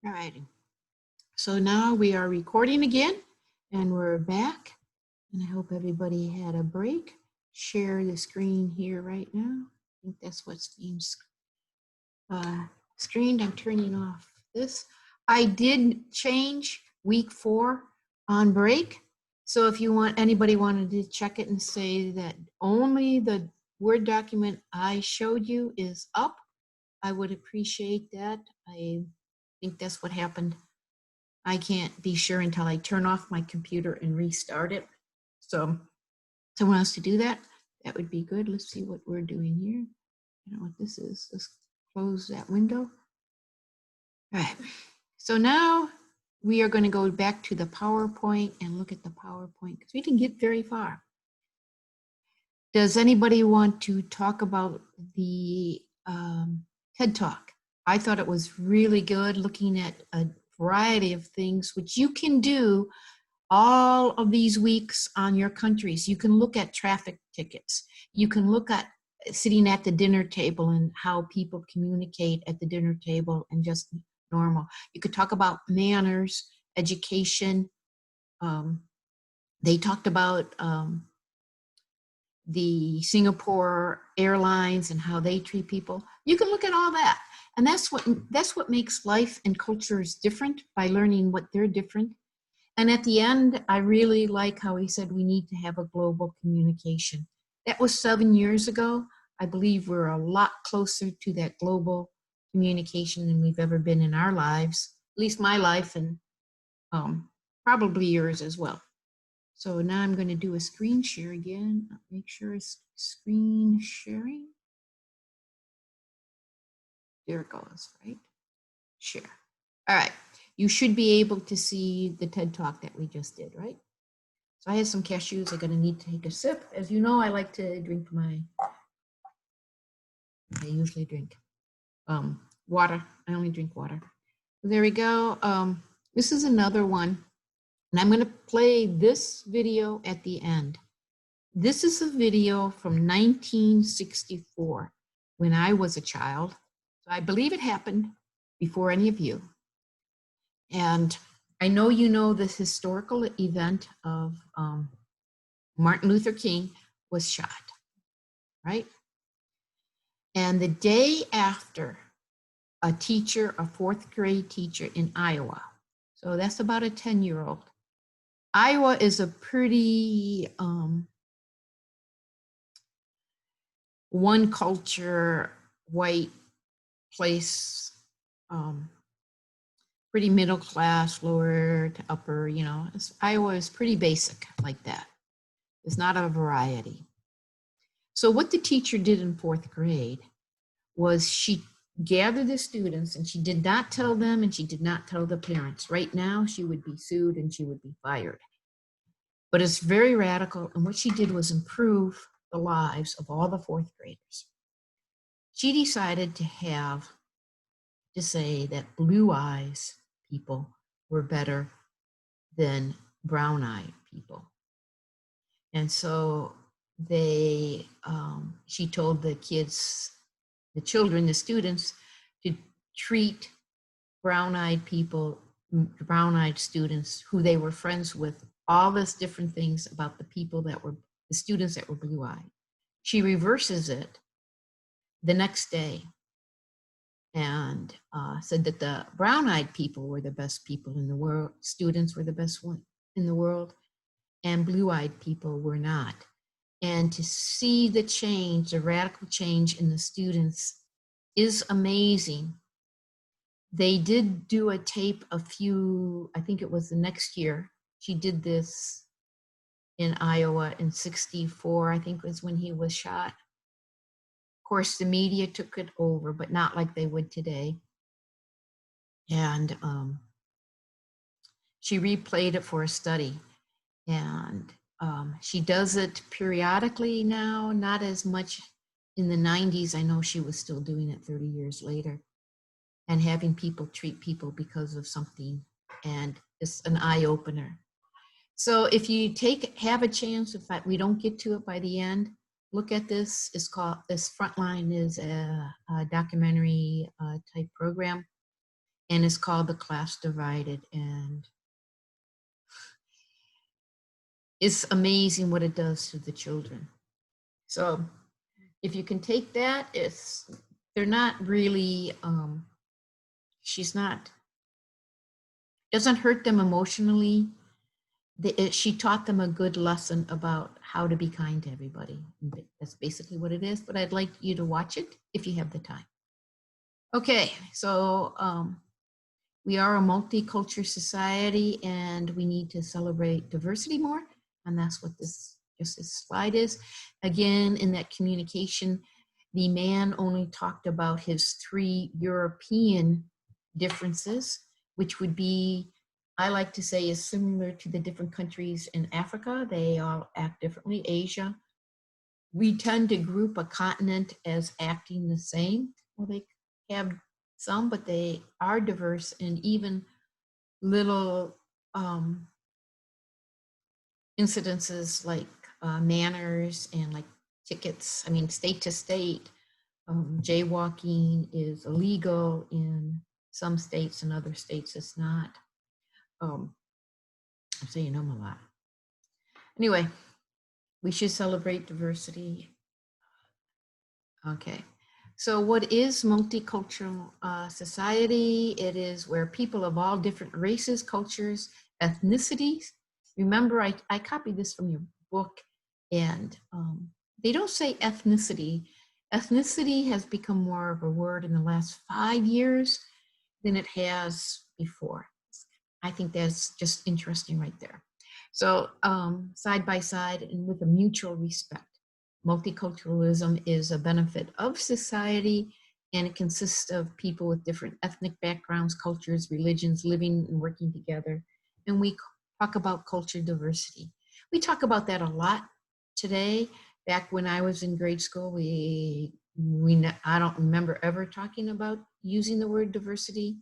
All right. So now we are recording again and we're back. And I hope everybody had a break. Share the screen here right now. I think that's what's being screened. I'm turning off this. I did change week 4 on break. So if you want, anybody wanted to check it and say that only the Word document I showed you is up, I would appreciate that. I think that's what happened. I can't be sure until I turn off my computer and restart it. So someone else to do that, that would be good. Let's see what we're doing here. I don't know what this is. Let's close that window. All right. So now we are going to go back to the PowerPoint and look at the PowerPoint because we didn't get very far. Does anybody want to talk about the TED Talk? I thought it was really good, looking at a variety of things which you can do all of these weeks on your countries. You can look at traffic tickets. You can look at sitting at the dinner table and how people communicate at the dinner table and just normal. You could talk about manners, education. They talked about the Singapore Airlines and how they treat people. You can look at all that. And that's what makes life and cultures different, by learning what they're different. And at the end, I really like how he said we need to have a global communication. That was 7 years ago. I believe we're a lot closer to that global communication than we've ever been in our lives, at least my life, and probably yours as well. So now I'm going to do a screen share again. Make sure it's screen sharing. There it goes, right? Share. All right. You should be able to see the TED Talk that we just did, right? So I had some cashews. I'm going to need to take a sip. As you know, I like to drink I usually drink water. I only drink water. There we go. This is another one. And I'm going to play this video at the end. This is a video from 1964 when I was a child. So I believe it happened before any of you. And I know you know this historical event of Martin Luther King was shot, right? And the day after, a teacher, a 4th grade teacher in Iowa, so that's about a 10-year-old. Iowa is a pretty one culture, white place, pretty middle class, lower to upper, you know. Iowa is pretty basic like that. It's not a variety. So what the teacher did in 4th grade was she gathered the students, and she did not tell them, and she did not tell the parents. Right now, she would be sued and she would be fired. But it's very radical, and what she did was improve the lives of all the 4th graders. She decided to say that blue eyes people were better than brown eyed people. And so she told the kids, the children, the students, to treat brown-eyed people, brown-eyed students who they were friends with, all this different things about the students that were blue-eyed. She reverses it the next day and said that the brown-eyed people were the best people in the world, students were the best one in the world, and blue-eyed people were not. And to see the change, the radical change in the students is amazing. They did do a tape I think it was the next year. She did this in Iowa in 64, I think was when he was shot. Of course, the media took it over, but not like they would today. And she replayed it for a study. And she does it periodically now, not as much in the 90s. I know she was still doing it 30 years later, and having people treat people because of something, and it's an eye-opener. So if you have a chance, if we don't get to it by the end, look at this. It's called, this Frontline is a documentary type program. and it's called The Class Divided. And it's amazing what it does to the children. So if you can take that, they're not really, she's not, doesn't hurt them emotionally. She taught them a good lesson about how to be kind to everybody. That's basically what it is, but I'd like you to watch it if you have the time. Okay, so we are a multicultural society and we need to celebrate diversity more. And that's what this slide is. Again, in that communication, the man only talked about his 3 European differences, which would be, I like to say, is similar to the different countries in Africa. They all act differently. Asia, we tend to group a continent as acting the same. Well, they have some, but they are diverse, and even little incidences like manners and like tickets. I mean, state to state, jaywalking is illegal in some states, and other states it's not. I'm saying them a lot. Anyway, we should celebrate diversity. Okay. So what is multicultural society? It is where people of all different races, cultures, ethnicities. Remember, I copied this from your book, and they don't say ethnicity. Ethnicity has become more of a word in the last 5 years than it has before. I think that's just interesting right there. So side by side and with a mutual respect. Multiculturalism is a benefit of society, and it consists of people with different ethnic backgrounds, cultures, religions, living and working together. And we talk about culture diversity. We talk about that a lot today. Back when I was in grade school, I don't remember ever talking about using the word diversity.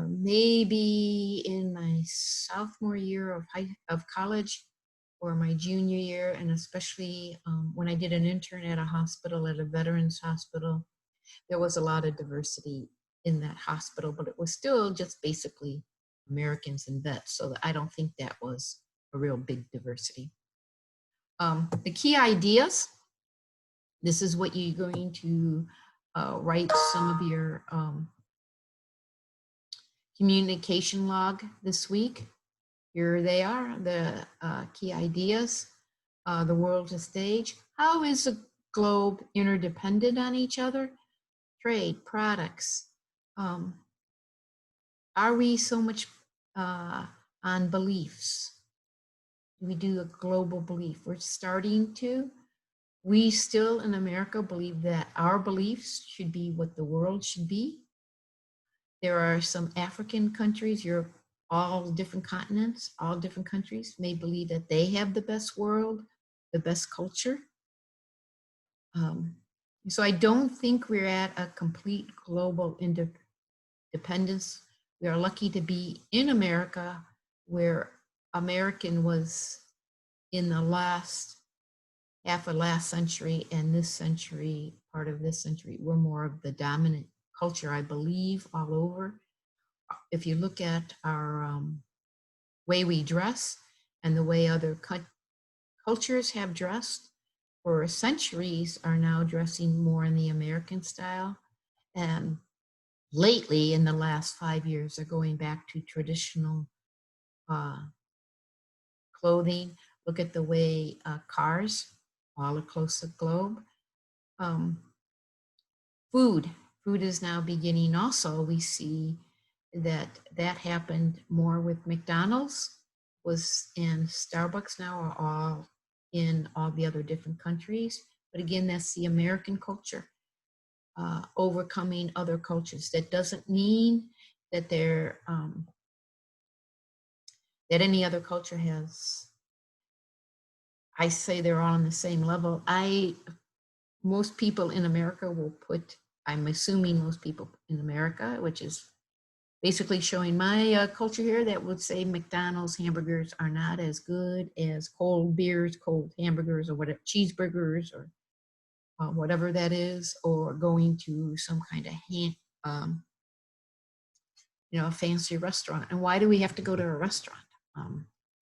Maybe in my sophomore year of college, or my junior year, and especially when I did an intern at a hospital, at a veterans hospital. There was a lot of diversity in that hospital, but it was still just basically Americans and vets. So I don't think that was a real big diversity. The key ideas, this is what you're going to write some of your communication log this week. Here they are, the key ideas. The world to stage. How is the globe interdependent on each other? Trade, products. Are we so much on beliefs? Do we do a global belief? We're starting to. We still in America believe that our beliefs should be what the world should be. There are some African countries, Europe, all different continents, all different countries may believe that they have the best world, the best culture. So I don't think we're at a complete global independence. We are lucky to be in America, where American was in the last half of last century and this century, part of this century, we're more of the dominant culture, I believe, all over. If you look at our way we dress and the way other cultures have dressed for centuries, are now dressing more in the American style. And lately, in the last 5 years, they're going back to traditional clothing. Look at the way cars all across the globe. Food is now beginning also. We see that happened more with McDonald's and Starbucks now are all in all the other different countries. But again, that's the American culture, overcoming other cultures. That doesn't mean that that any other culture has, I say they're all on the same level. Most people in America will put, I'm assuming most people in America, which is basically showing my culture here, that would say McDonald's hamburgers are not as good as cold beers, cold hamburgers, or whatever, cheeseburgers, or whatever that is, or going to some kind of a fancy restaurant. And why do we have to go to a restaurant?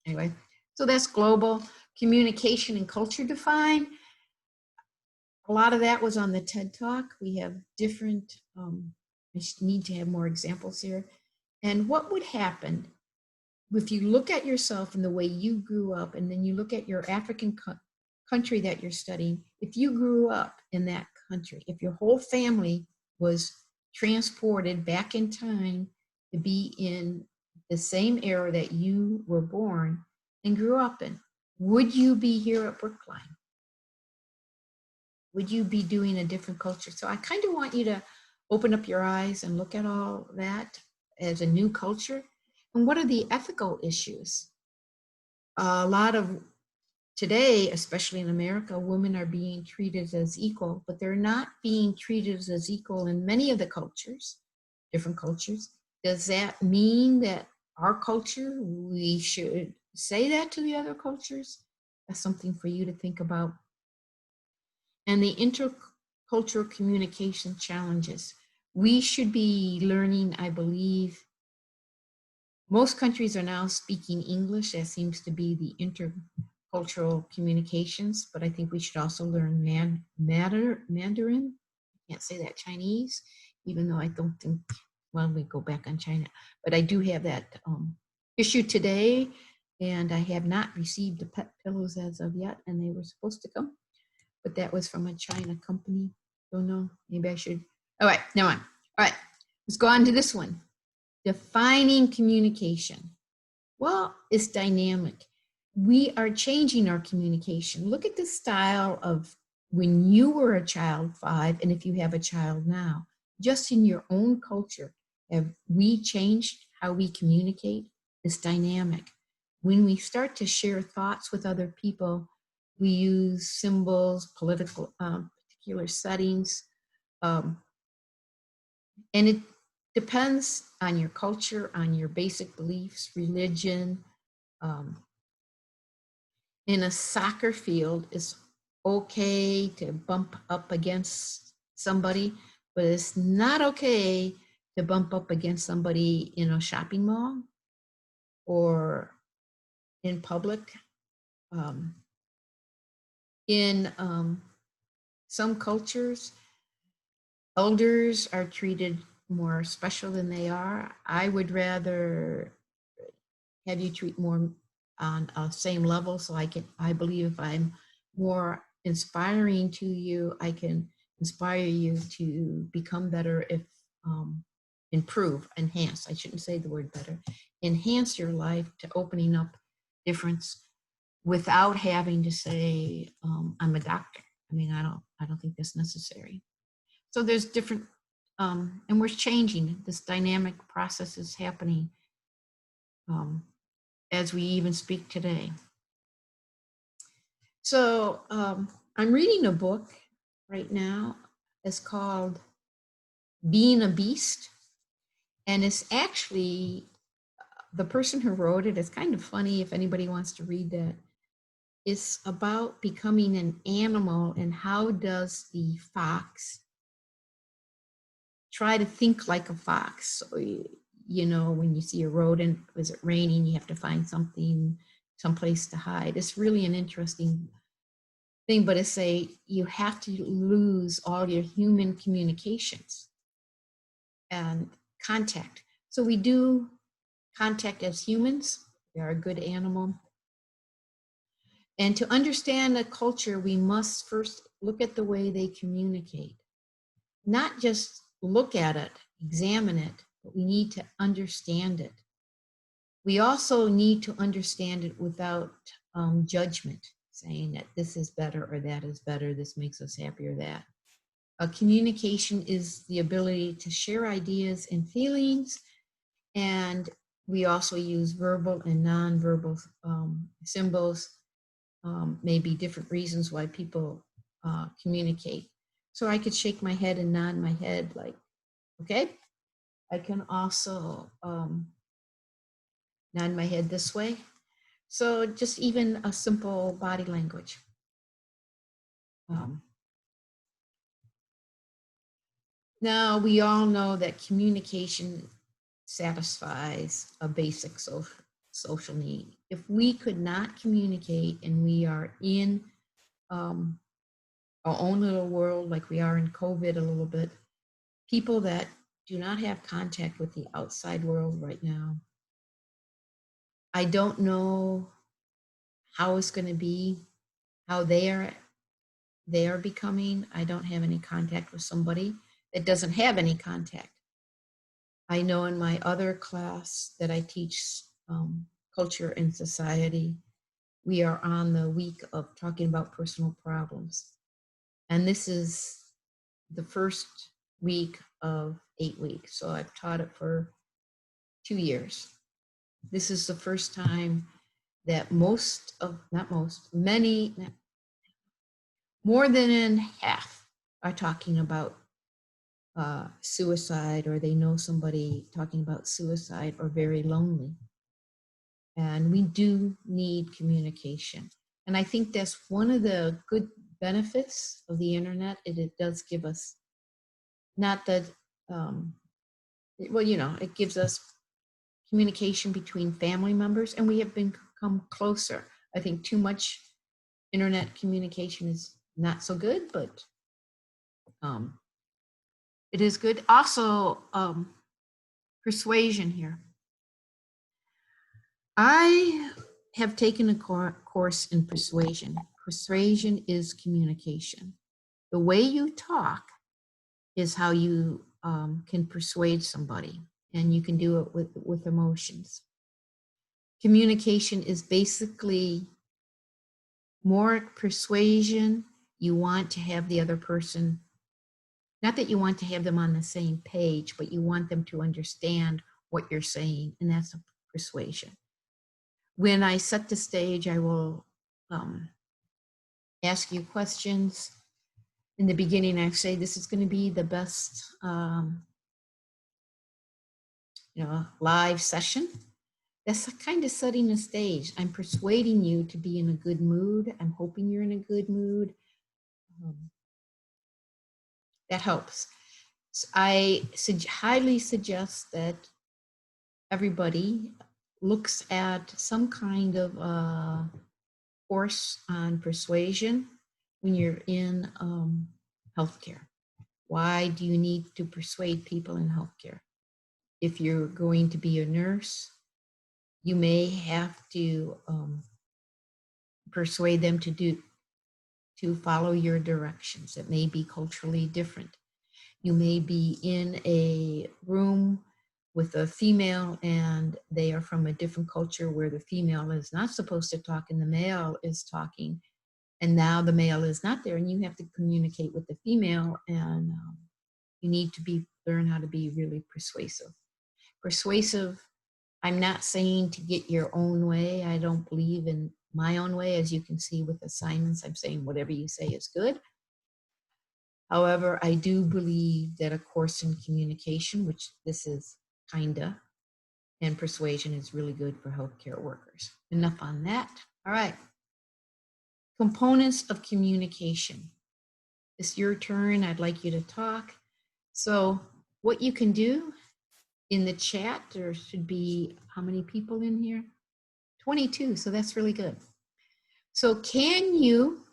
Anyway, so that's global communication and culture defined. A lot of that was on the TED Talk. We have different, I need to have more examples here. And what would happen if you look at yourself and the way you grew up, and then you look at your African country that you're studying, if you grew up in that country, if your whole family was transported back in time to be in the same era that you were born and grew up in, would you be here at Brookline? Would you be doing a different culture? So I kind of want you to open up your eyes and look at all that as a new culture. And what are the ethical issues? A lot of today, especially in America, women are being treated as equal, but they're not being treated as equal in many of the cultures, different cultures. Does that mean that our culture, we should say that to the other cultures? That's something for you to think about. And the intercultural communication challenges. We should be learning, I believe, most countries are now speaking English. That seems to be the intercultural communications, but I think we should also learn Mandarin. I can't say that, Chinese, even though I don't think, well, we go back on China, but I do have that issue today, and I have not received the pet pillows as of yet, and they were supposed to come, but that was from a China company. Don't know, maybe I should. All right, never mind. All right, let's go on to this one. Defining communication. Well, it's dynamic. We are changing our communication. Look at the style of when you were a child, 5, and if you have a child now, just in your own culture, have we changed how we communicate? It's dynamic. When we start to share thoughts with other people, we use symbols, particular settings, and it depends on your culture, on your basic beliefs, religion. In a soccer field, it's okay to bump up against somebody, but it's not okay to bump up against somebody in a shopping mall or in public. In some cultures, elders are treated more special than they are. I would rather have you treat more on a same level, so I believe if I'm more inspiring to you, I can inspire you to become better, if improve, enhance, I shouldn't say the word better, enhance your life to opening up difference without having to say, I'm a doctor. I mean, I don't think that's necessary. So there's different, and we're changing. This dynamic process is happening as we even speak today. So I'm reading a book right now. It's called Being a Beast. And it's actually, the person who wrote it, it's kind of funny if anybody wants to read that. It's about becoming an animal and how does the fox try to think like a fox. So, when you see a rodent, is it raining, you have to find someplace to hide. It's really an interesting thing, but it's you have to lose all your human communications and contact. So we do contact as humans. We are a good animal. And to understand a culture, we must first look at the way they communicate. Not just look at it, examine it, but we need to understand it. We also need to understand it without judgment, saying that this is better or that is better, this makes us happy or that. Communication is the ability to share ideas and feelings, and we also use verbal and nonverbal symbols, maybe different reasons why people communicate. So I could shake my head and nod my head like, okay. I can also nod my head this way. So just even a simple body language. Now we all know that communication satisfies a basic social need. If we could not communicate and we are in um, our own little world, like we are in COVID a little bit, people that do not have contact with the outside world right now, I don't know how it's going to be, how they are becoming. I don't have any contact with somebody that doesn't have any contact. I know in my other class that I teach, culture and society, we are on the week of talking about personal problems. And this is the first week of 8 weeks. So I've taught it for 2 years. This is the first time that many, more than in half are talking about suicide, or they know somebody talking about suicide, or very lonely. And we do need communication. And I think that's one of the good benefits of the internet. It does give us, not that, well, it gives us communication between family members, and we have become closer. I think too much internet communication is not so good, but it is good. Also, persuasion here. I have taken a course in persuasion. Persuasion is communication. The way you talk is how you can persuade somebody, and you can do it with emotions. Communication is basically more persuasion. You want to have the other person, not that you want to have them on the same page, but you want them to understand what you're saying, and that's a persuasion. When I set the stage, I will ask you questions. In the beginning, I say this is going to be the best live session. That's kind of setting the stage. I'm persuading you to be in a good mood. I'm hoping you're in a good mood. That helps. So I highly suggest that everybody looks at some kind of course on persuasion when you're in healthcare. Why do you need to persuade people in healthcare? If you're going to be a nurse, you may have to persuade them to follow your directions. It may be culturally different. You may be in a room with a female and they are from a different culture where the female is not supposed to talk and the male is talking, and now the male is not there, and you have to communicate with the female, and you need to learn how to be really persuasive. I'm not saying to get your own way. I don't believe in my own way. As you can see with assignments, I'm saying whatever you say is good. However, I do believe that a course in communication, which this is kinda, and persuasion is really good for healthcare workers. Enough on that. All right. Components of communication. It's your turn. I'd like you to talk. So what you can do in the chat, there should be, how many people in here? 22, so that's really good. So can you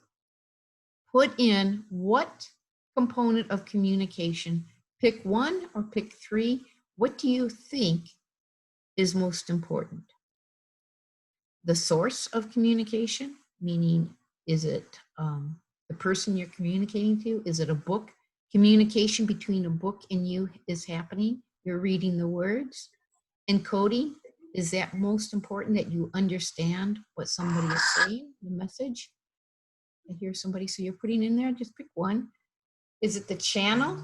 put in what component of communication, pick one or pick three, what do you think is most important? The source of communication, meaning is it the person you're communicating to? Is it a book? Communication between a book and you is happening. You're reading the words. Encoding, is that most important, that you understand what somebody is saying, the message? I hear somebody, so you're putting in there, just pick one. Is it the channel?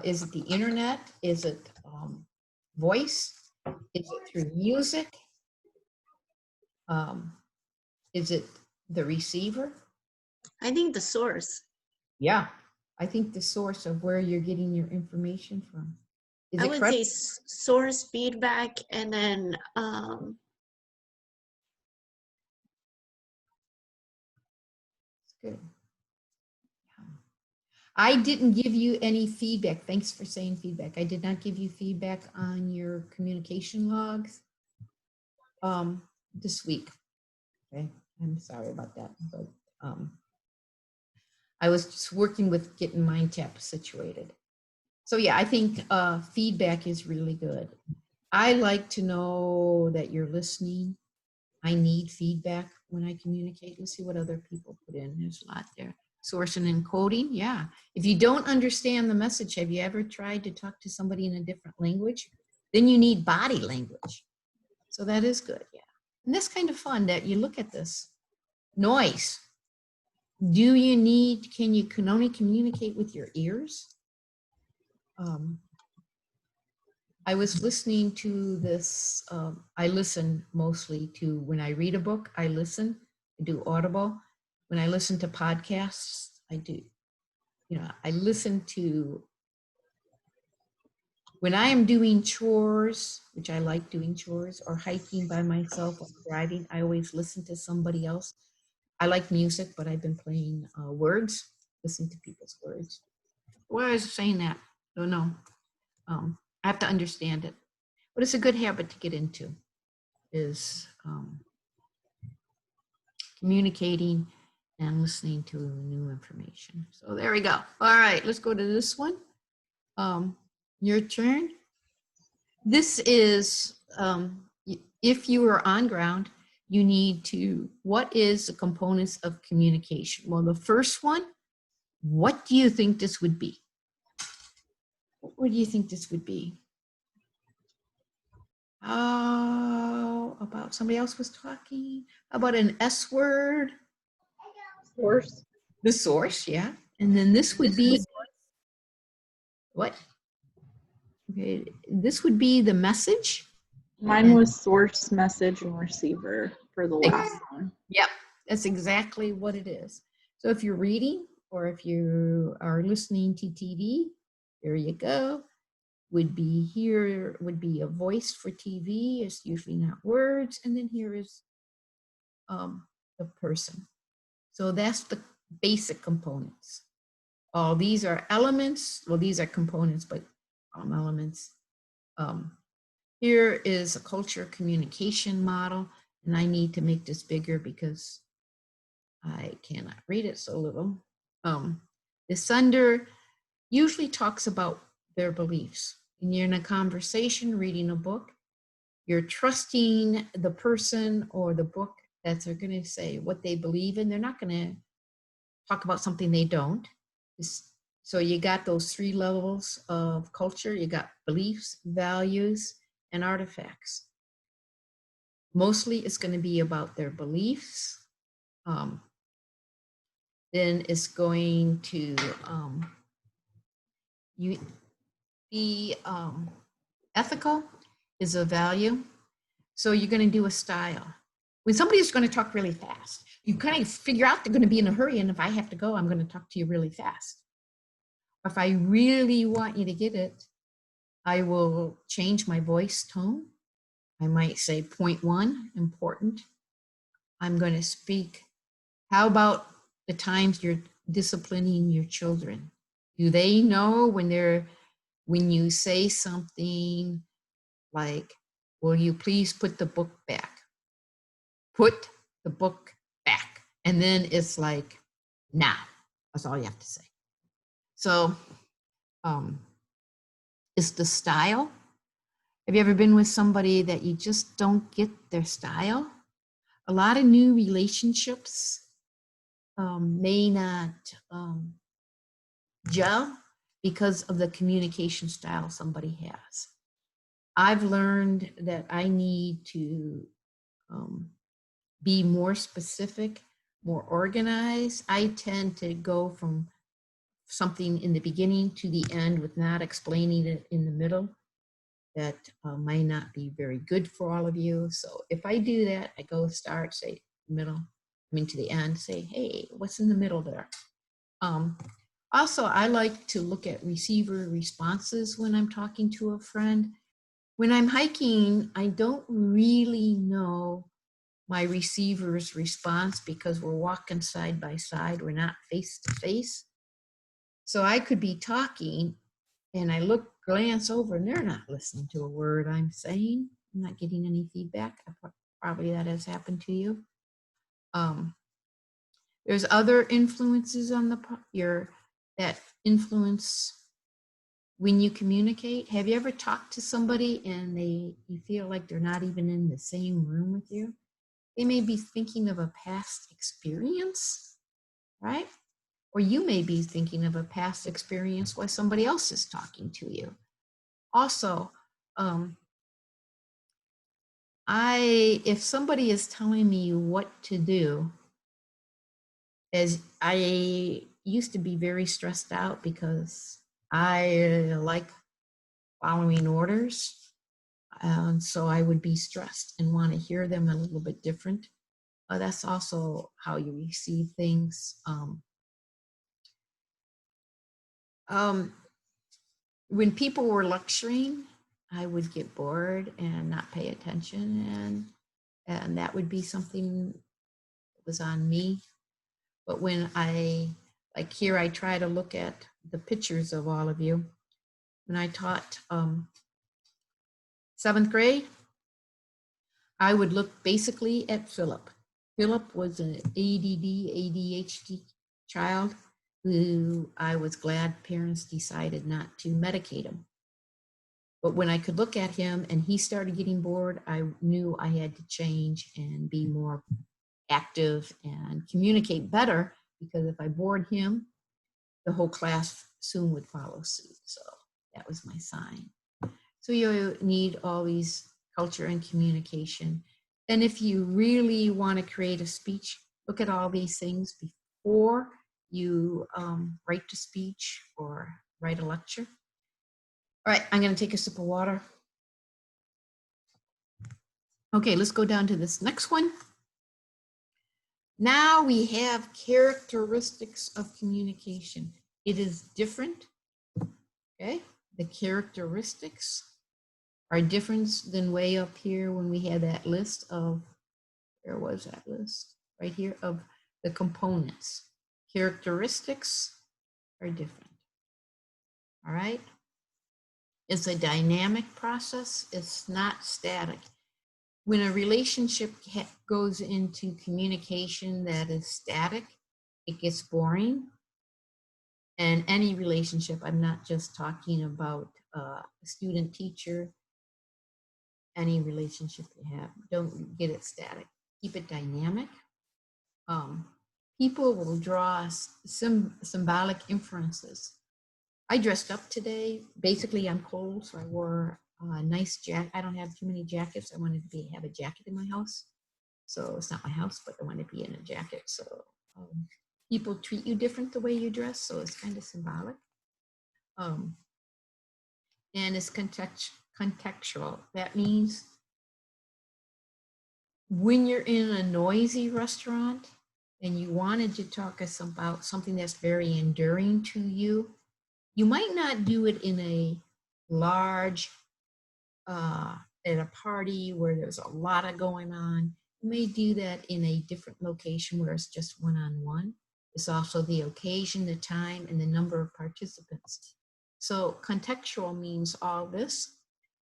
Is it the internet? Is it voice? Is it through music? Is it the receiver? I think the source. Yeah, I think the source of where you're getting your information from. I would say source, feedback, and then good. I didn't give you any feedback. Thanks for saying feedback. I did not give you feedback on your communication logs this week. Okay, I'm sorry about that, but I was just working with getting MindTap situated. So yeah, I think feedback is really good. I like to know that you're listening. I need feedback when I communicate. Let's see what other people put in. There's a lot there. Source and encoding, yeah. If you don't understand the message, have you ever tried to talk to somebody in a different language? Then you need body language. So that is good, yeah. And that's kind of fun that you look at this. Noise. Do you need, can you can only communicate with your ears? I was listening to this, I listen mostly to, when I read a book, I listen, I do Audible. When I listen to podcasts, I do, I listen to, when I am doing chores, which I like doing chores, or hiking by myself or driving, I always listen to somebody else. I like music, but I've been playing words, listening to people's words. Why is saying that? Don't know. I have to understand it. But it's a good habit to get into, is communicating and listening to new information. So there we go. All right, let's go to this one. Your turn. This is, if you are on ground, you need to, what is the components of communication? Well, the first one, what do you think this would be? What do you think this would be? About somebody else was talking about an S word. Source. The source, yeah. And then this would be what? Okay, this would be the message. Mine was source, message, and receiver for the last one. Yep, that's exactly what it is. So if you're reading or if you are listening to TV, there you go. Would be here, would be a voice for TV. It's usually not words. And then here is the person. So that's the basic components. All these are elements. Well, these are components, but elements. Here is a culture communication model, and I need to make this bigger because I cannot read it so little. This under usually talks about their beliefs. When you're in a conversation, reading a book, you're trusting the person or the book that they're going to say what they believe in. They're not going to talk about something they don't. So you got those three levels of culture. You got beliefs, values, and artifacts. Mostly it's going to be about their beliefs. Then it's going to be ethical is a value. So you're going to do a style. When somebody's going to talk really fast, you kind of figure out they're going to be in a hurry. And if I have to go, I'm going to talk to you really fast. If I really want you to get it, I will change my voice tone. I might say point one, important. I'm going to speak. How about the times you're disciplining your children? Do they know when you say something like, will you please put the book back? Put the book back. And then it's like, now. That's all you have to say. So it's the style. Have you ever been with somebody that you just don't get their style? A lot of new relationships may not gel because of the communication style somebody has. I've learned that I need to be more specific, more organized. I tend to go from something in the beginning to the end with not explaining it in the middle. That might not be very good for all of you. So if I do that, I go start, say middle, to the end, say, hey, what's in the middle there? Also, I like to look at receiver responses when I'm talking to a friend. When I'm hiking, I don't really know my receiver's response because we're walking side by side. We're not face to face. So I could be talking and I glance over and they're not listening to a word I'm saying. I'm not getting any feedback. Probably that has happened to you. There's other influences on that influence when you communicate. Have you ever talked to somebody and you feel like they're not even in the same room with you? They may be thinking of a past experience, right? Or you may be thinking of a past experience while somebody else is talking to you. Also, if somebody is telling me what to do, as I used to be very stressed out because I like following orders. And so I would be stressed and want to hear them a little bit different. That's also how you receive things. When people were lecturing, I would get bored and not pay attention, and that would be something that was on me. But when like here, I try to look at the pictures of all of you. When I taught 7th grade, I would look basically at Philip. Philip was an ADD, ADHD child who I was glad parents decided not to medicate him. But when I could look at him and he started getting bored, I knew I had to change and be more active and communicate better, because if I bored him, the whole class soon would follow suit. So that was my sign. So you need all these culture and communication. And if you really want to create a speech, look at all these things before you write the speech or write a lecture. All right, I'm going to take a sip of water. Okay, let's go down to this next one. Now we have characteristics of communication. It is different, okay? The characteristics are different than way up here when we had that list of, where was that list? Right here, of the components. Characteristics are different, all right? It's a dynamic process. It's not static. When a relationship goes into communication that is static, it gets boring. And any relationship, I'm not just talking about a student-teacher, any relationship you have, don't get it static. Keep it dynamic. People will draw symbolic inferences. I dressed up today. Basically, I'm cold, so I wore a nice jacket. I don't have too many jackets. I wanted to have a jacket in my house. So it's not my house, but I want to be in a jacket. So people treat you different the way you dress. So it's kind of symbolic. And it's contextual. That means when you're in a noisy restaurant and you wanted to talk about something that's very enduring to you, you might not do it in a large, at a party where there's a lot of going on. You may do that in a different location where it's just one-on-one. It's also the occasion, the time, and the number of participants. So contextual means all this.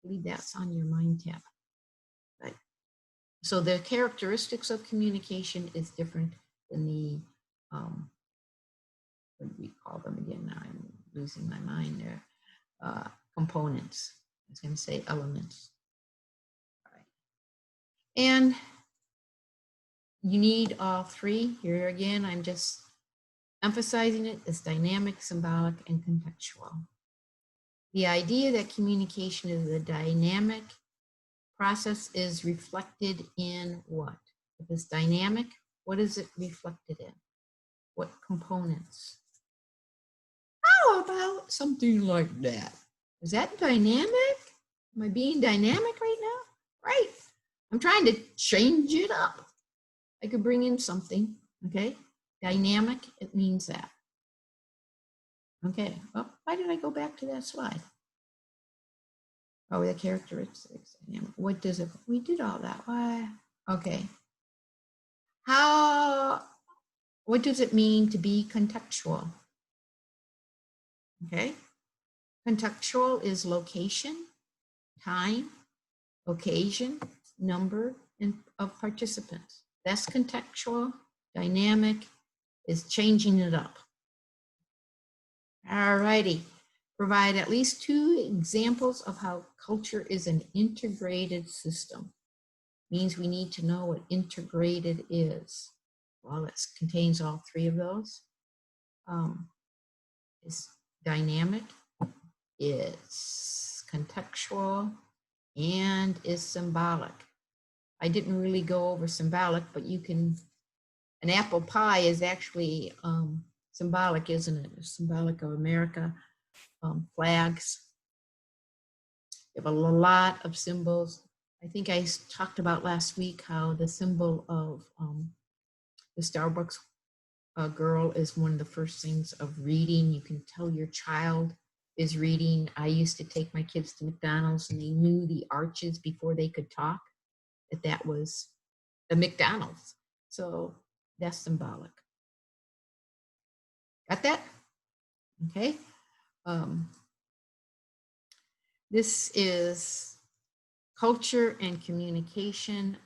I believe that's on your mind tab. Right. So the characteristics of communication is different than the, what do we call them again? Now I'm losing my mind there. Components. I was going to say elements. All right. And you need all three. Here again, I'm just emphasizing it as dynamic, symbolic, and contextual. The idea that communication is a dynamic process is reflected in what? If it's dynamic, what is it reflected in? What components? How about something like that? Is that dynamic? Am I being dynamic right now? Right. I'm trying to change it up. I could bring in something, okay? Dynamic, it means that. Okay, well, why did I go back to that slide? Oh, the characteristics. What does it, we did all that, why? Okay. What does it mean to be contextual? Okay. Contextual is location, time, occasion, number of participants. That's contextual. Dynamic is changing it up. All righty. Provide at least 2 examples of how culture is an integrated system. Means we need to know what integrated is. Well, it contains all 3 of those. It's dynamic, it's contextual, and is symbolic. I didn't really go over symbolic, but you can, an apple pie is actually symbolic, isn't it? It's symbolic of America, flags. You have a lot of symbols. I think I talked about last week how the symbol of the Starbucks girl is one of the first things of reading. You can tell your child is reading. I used to take my kids to McDonald's and they knew the arches before they could talk, that was the McDonald's. So that's symbolic. Got that? Okay. This is culture and communication.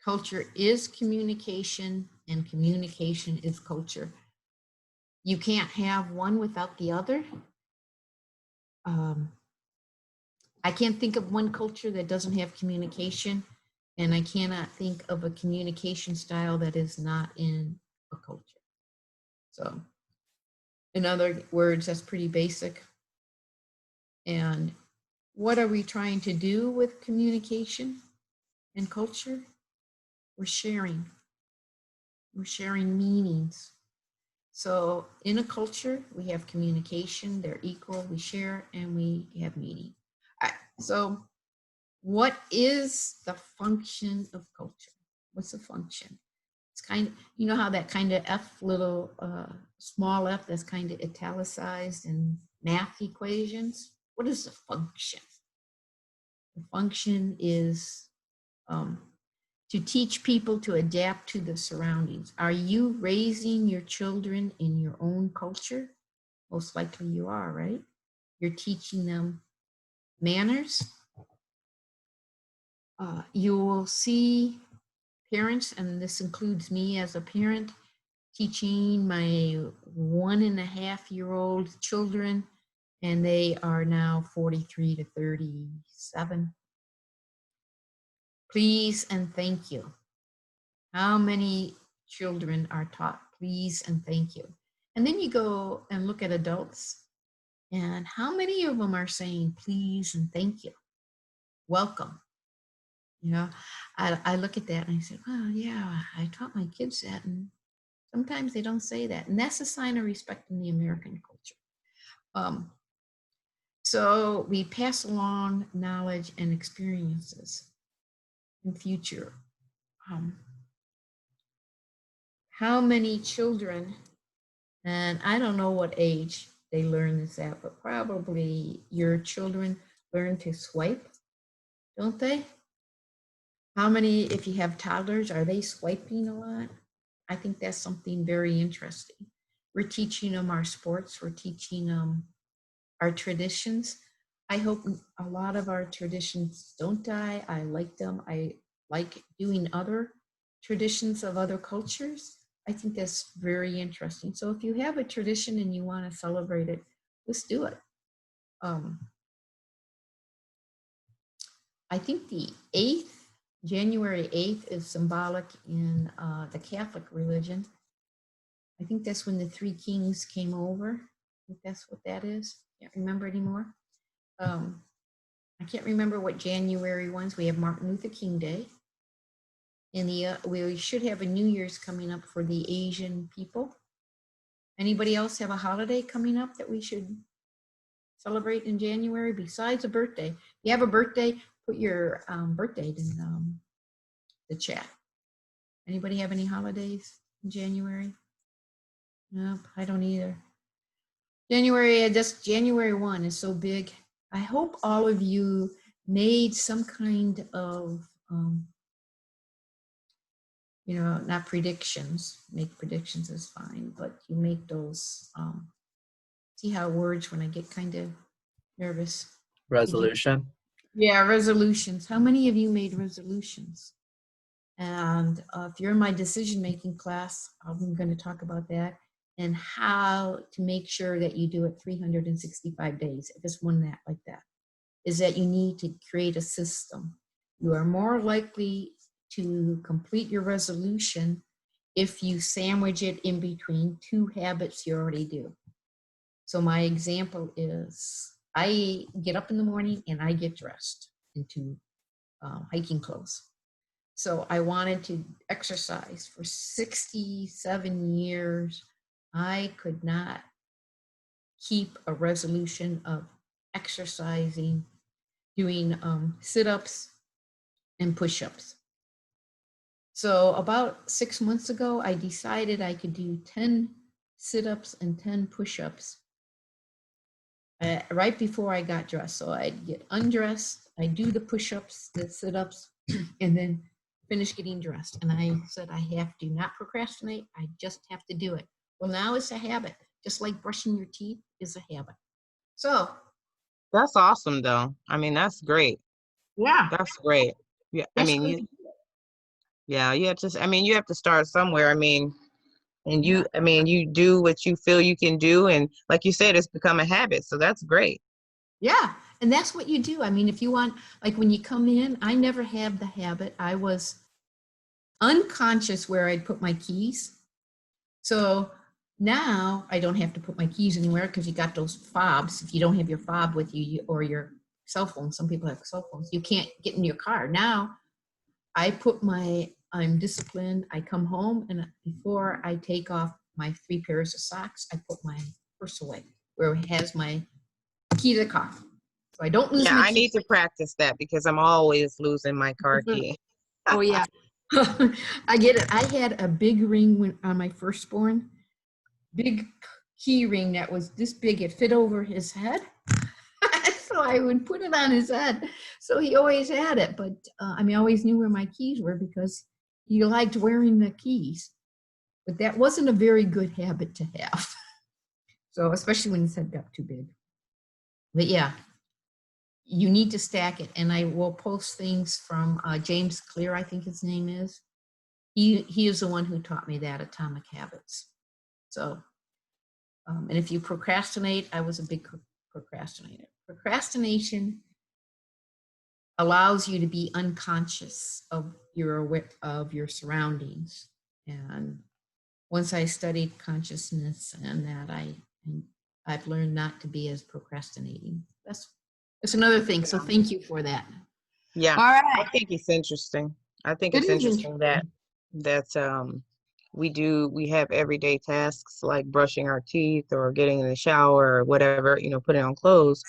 Culture is communication and communication is culture. You can't have one without the other. I can't think of one culture that doesn't have communication, and I cannot think of a communication style that is not in a culture. So, in other words, that's pretty basic. And what are we trying to do with communication and culture? We're sharing. We're sharing meanings. So in a culture, we have communication, they're equal, we share, and we have meaning. All right, so what is the function of culture? What's the function? It's kind of, you know how that kind of F little small f that's kind of italicized in math equations? What is the function? The function is to teach people to adapt to the surroundings. Are you raising your children in your own culture? Most likely you are, right? You're teaching them manners. You will see parents, and this includes me as a parent, teaching my 1.5-year-old children, and they are now 43 to 37. Please and thank you. How many children are taught please and thank you? And then you go and look at adults, and how many of them are saying please and thank you? Welcome. You know, I look at that and I said, well, yeah, I taught my kids that, and sometimes they don't say that. And that's a sign of respect in the American culture. So we pass along knowledge and experiences in future. How many children, and I don't know what age they learn this at, but probably your children learn to swipe, don't they? How many, if you have toddlers, are they swiping a lot? I think that's something very interesting. We're teaching them our sports, we're teaching them our traditions. I hope a lot of our traditions don't die. I like them. I like doing other traditions of other cultures. I think that's very interesting. So if you have a tradition and you want to celebrate it, let's do it. I think the 8th, January 8th is symbolic in the Catholic religion. I think that's when the 3 kings came over. I think that's what that is. Can't remember anymore. I can't remember what January ones. We have Martin Luther King Day. And we should have a New Year's coming up for the Asian people. Anybody else have a holiday coming up that we should celebrate in January besides a birthday? If you have a birthday, put your birthday in the chat. Anybody have any holidays in January? Nope, I don't either. January 1 is so big. I hope all of you made some kind of, not predictions. Make predictions is fine, but you make those see how words when I get kind of nervous. Resolution. Yeah, resolutions. How many of you made resolutions? And if you're in my decision-making class, I'm going to talk about that and how to make sure that you do it 365 days. If it's one that like that, is that you need to create a system. You are more likely to complete your resolution if you sandwich it in between two habits you already do. So my example is I get up in the morning and I get dressed into hiking clothes. So I wanted to exercise for 67 years. I could not keep a resolution of exercising, doing sit-ups and push-ups. So about 6 months ago, I decided I could do 10 sit-ups and 10 push-ups right before I got dressed. So I'd get undressed, I do the push-ups, the sit-ups, and then finish getting dressed. And I said, I have to not procrastinate. I just have to do it. Well, now it's a habit, just like brushing your teeth is a habit. So That's awesome, though. I mean, that's great. yeah, That's great. Yeah, I that's mean, good. you have to, I mean, you have to start somewhere. I mean, and I mean, you do what you feel you can do. And like you said, it's become a habit. So that's great. Yeah, and that's what you do. I mean, if you want, like when you come in, I never had the habit. I was unconscious where I'd put my keys. So now I don't have to put my keys anywhere because you got those fobs. If you don't have your fob with you or your cell phone, some people have cell phones, you can't get in your car. Now I'm disciplined. I come home and before I take off my 3 pairs of socks, I put my purse away where it has my key to the car. So I don't lose Yeah, my I key. need to practice that because I'm always losing my car key. Oh yeah. I get it. I had a big ring on my firstborn, big key ring that was this big. It fit over his head. So I would put it on his head. So he always had it. But I mean, I always knew where my keys were because he liked wearing the keys. But that wasn't a very good habit to have. So especially when his head got too big. But yeah, you need to stack it. And I will post things from James Clear, I think his name is. He is the one who taught me that, Atomic Habits. So, and if you procrastinate, I was a big procrastinator. Procrastination allows you to be unconscious of your surroundings. And once I studied consciousness and that, I've learned not to be as procrastinating. That's another thing. So thank you for that. Yeah, All right. I think it's interesting. I think It it's is interesting that we have everyday tasks like brushing our teeth or getting in the shower or whatever, putting on clothes.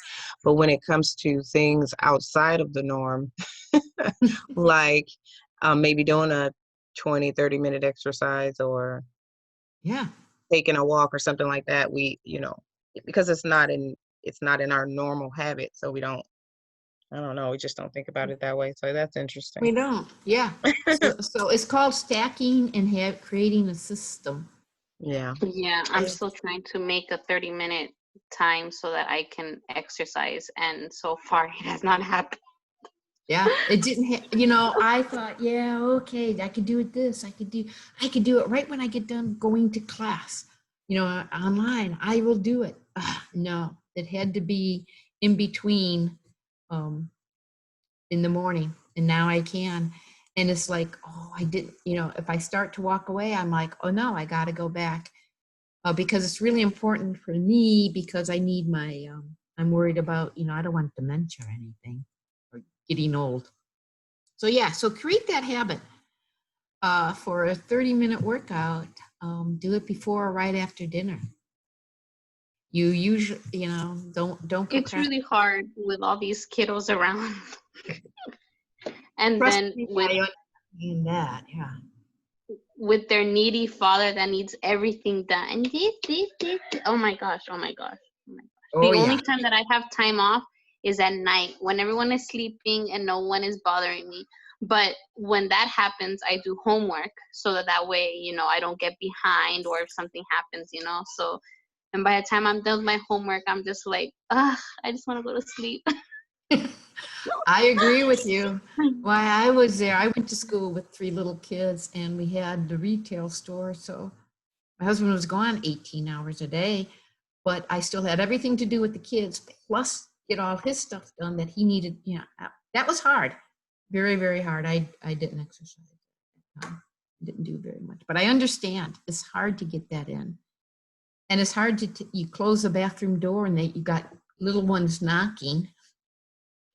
But when it comes to things outside of the norm, like maybe doing a 20-30 minute exercise or Yeah. taking a walk or something like that, because it's not in our normal habit. So I don't know. We just don't think about it that way. So that's interesting. We don't. Yeah. So it's called stacking and creating a system. Yeah. Yeah, I'm still trying to make a 30-minute time so that I can exercise, and so far it has not happened. Yeah, it didn't. I thought, yeah, okay, I could do it. I could do it right when I get done going to class. Online. I will do it. No, it had to be in between, in the morning, and now I can. And it's like, oh, I didn't. If I start to walk away, I'm like, oh no, I got to go back, because it's really important for me because I need my. I'm worried about. I don't want dementia or anything, or getting old. So yeah, so create that habit for a 30-minute workout. Do it before or right after dinner. You usually, don't It's procrastinate. really hard with all these kiddos around. And Trust then me, with I understand that, yeah. with their needy father that needs everything done. And this. Oh my gosh. Oh The yeah. only time that I have time off is at night when everyone is sleeping and no one is bothering me. But when that happens, I do homework so that way, I don't get behind or if something happens, so And by the time I'm done with my homework, I'm just like, ugh, I just want to go to sleep. I agree with you. While I was there, I went to school with 3 little kids, and we had the retail store. So my husband was gone 18 hours a day, but I still had everything to do with the kids, plus get all his stuff done that he needed. Yeah, that was hard. Very, very hard. I didn't exercise. Didn't do very much, but I understand it's hard to get that in, and it's hard to you close the bathroom door and you got little ones knocking.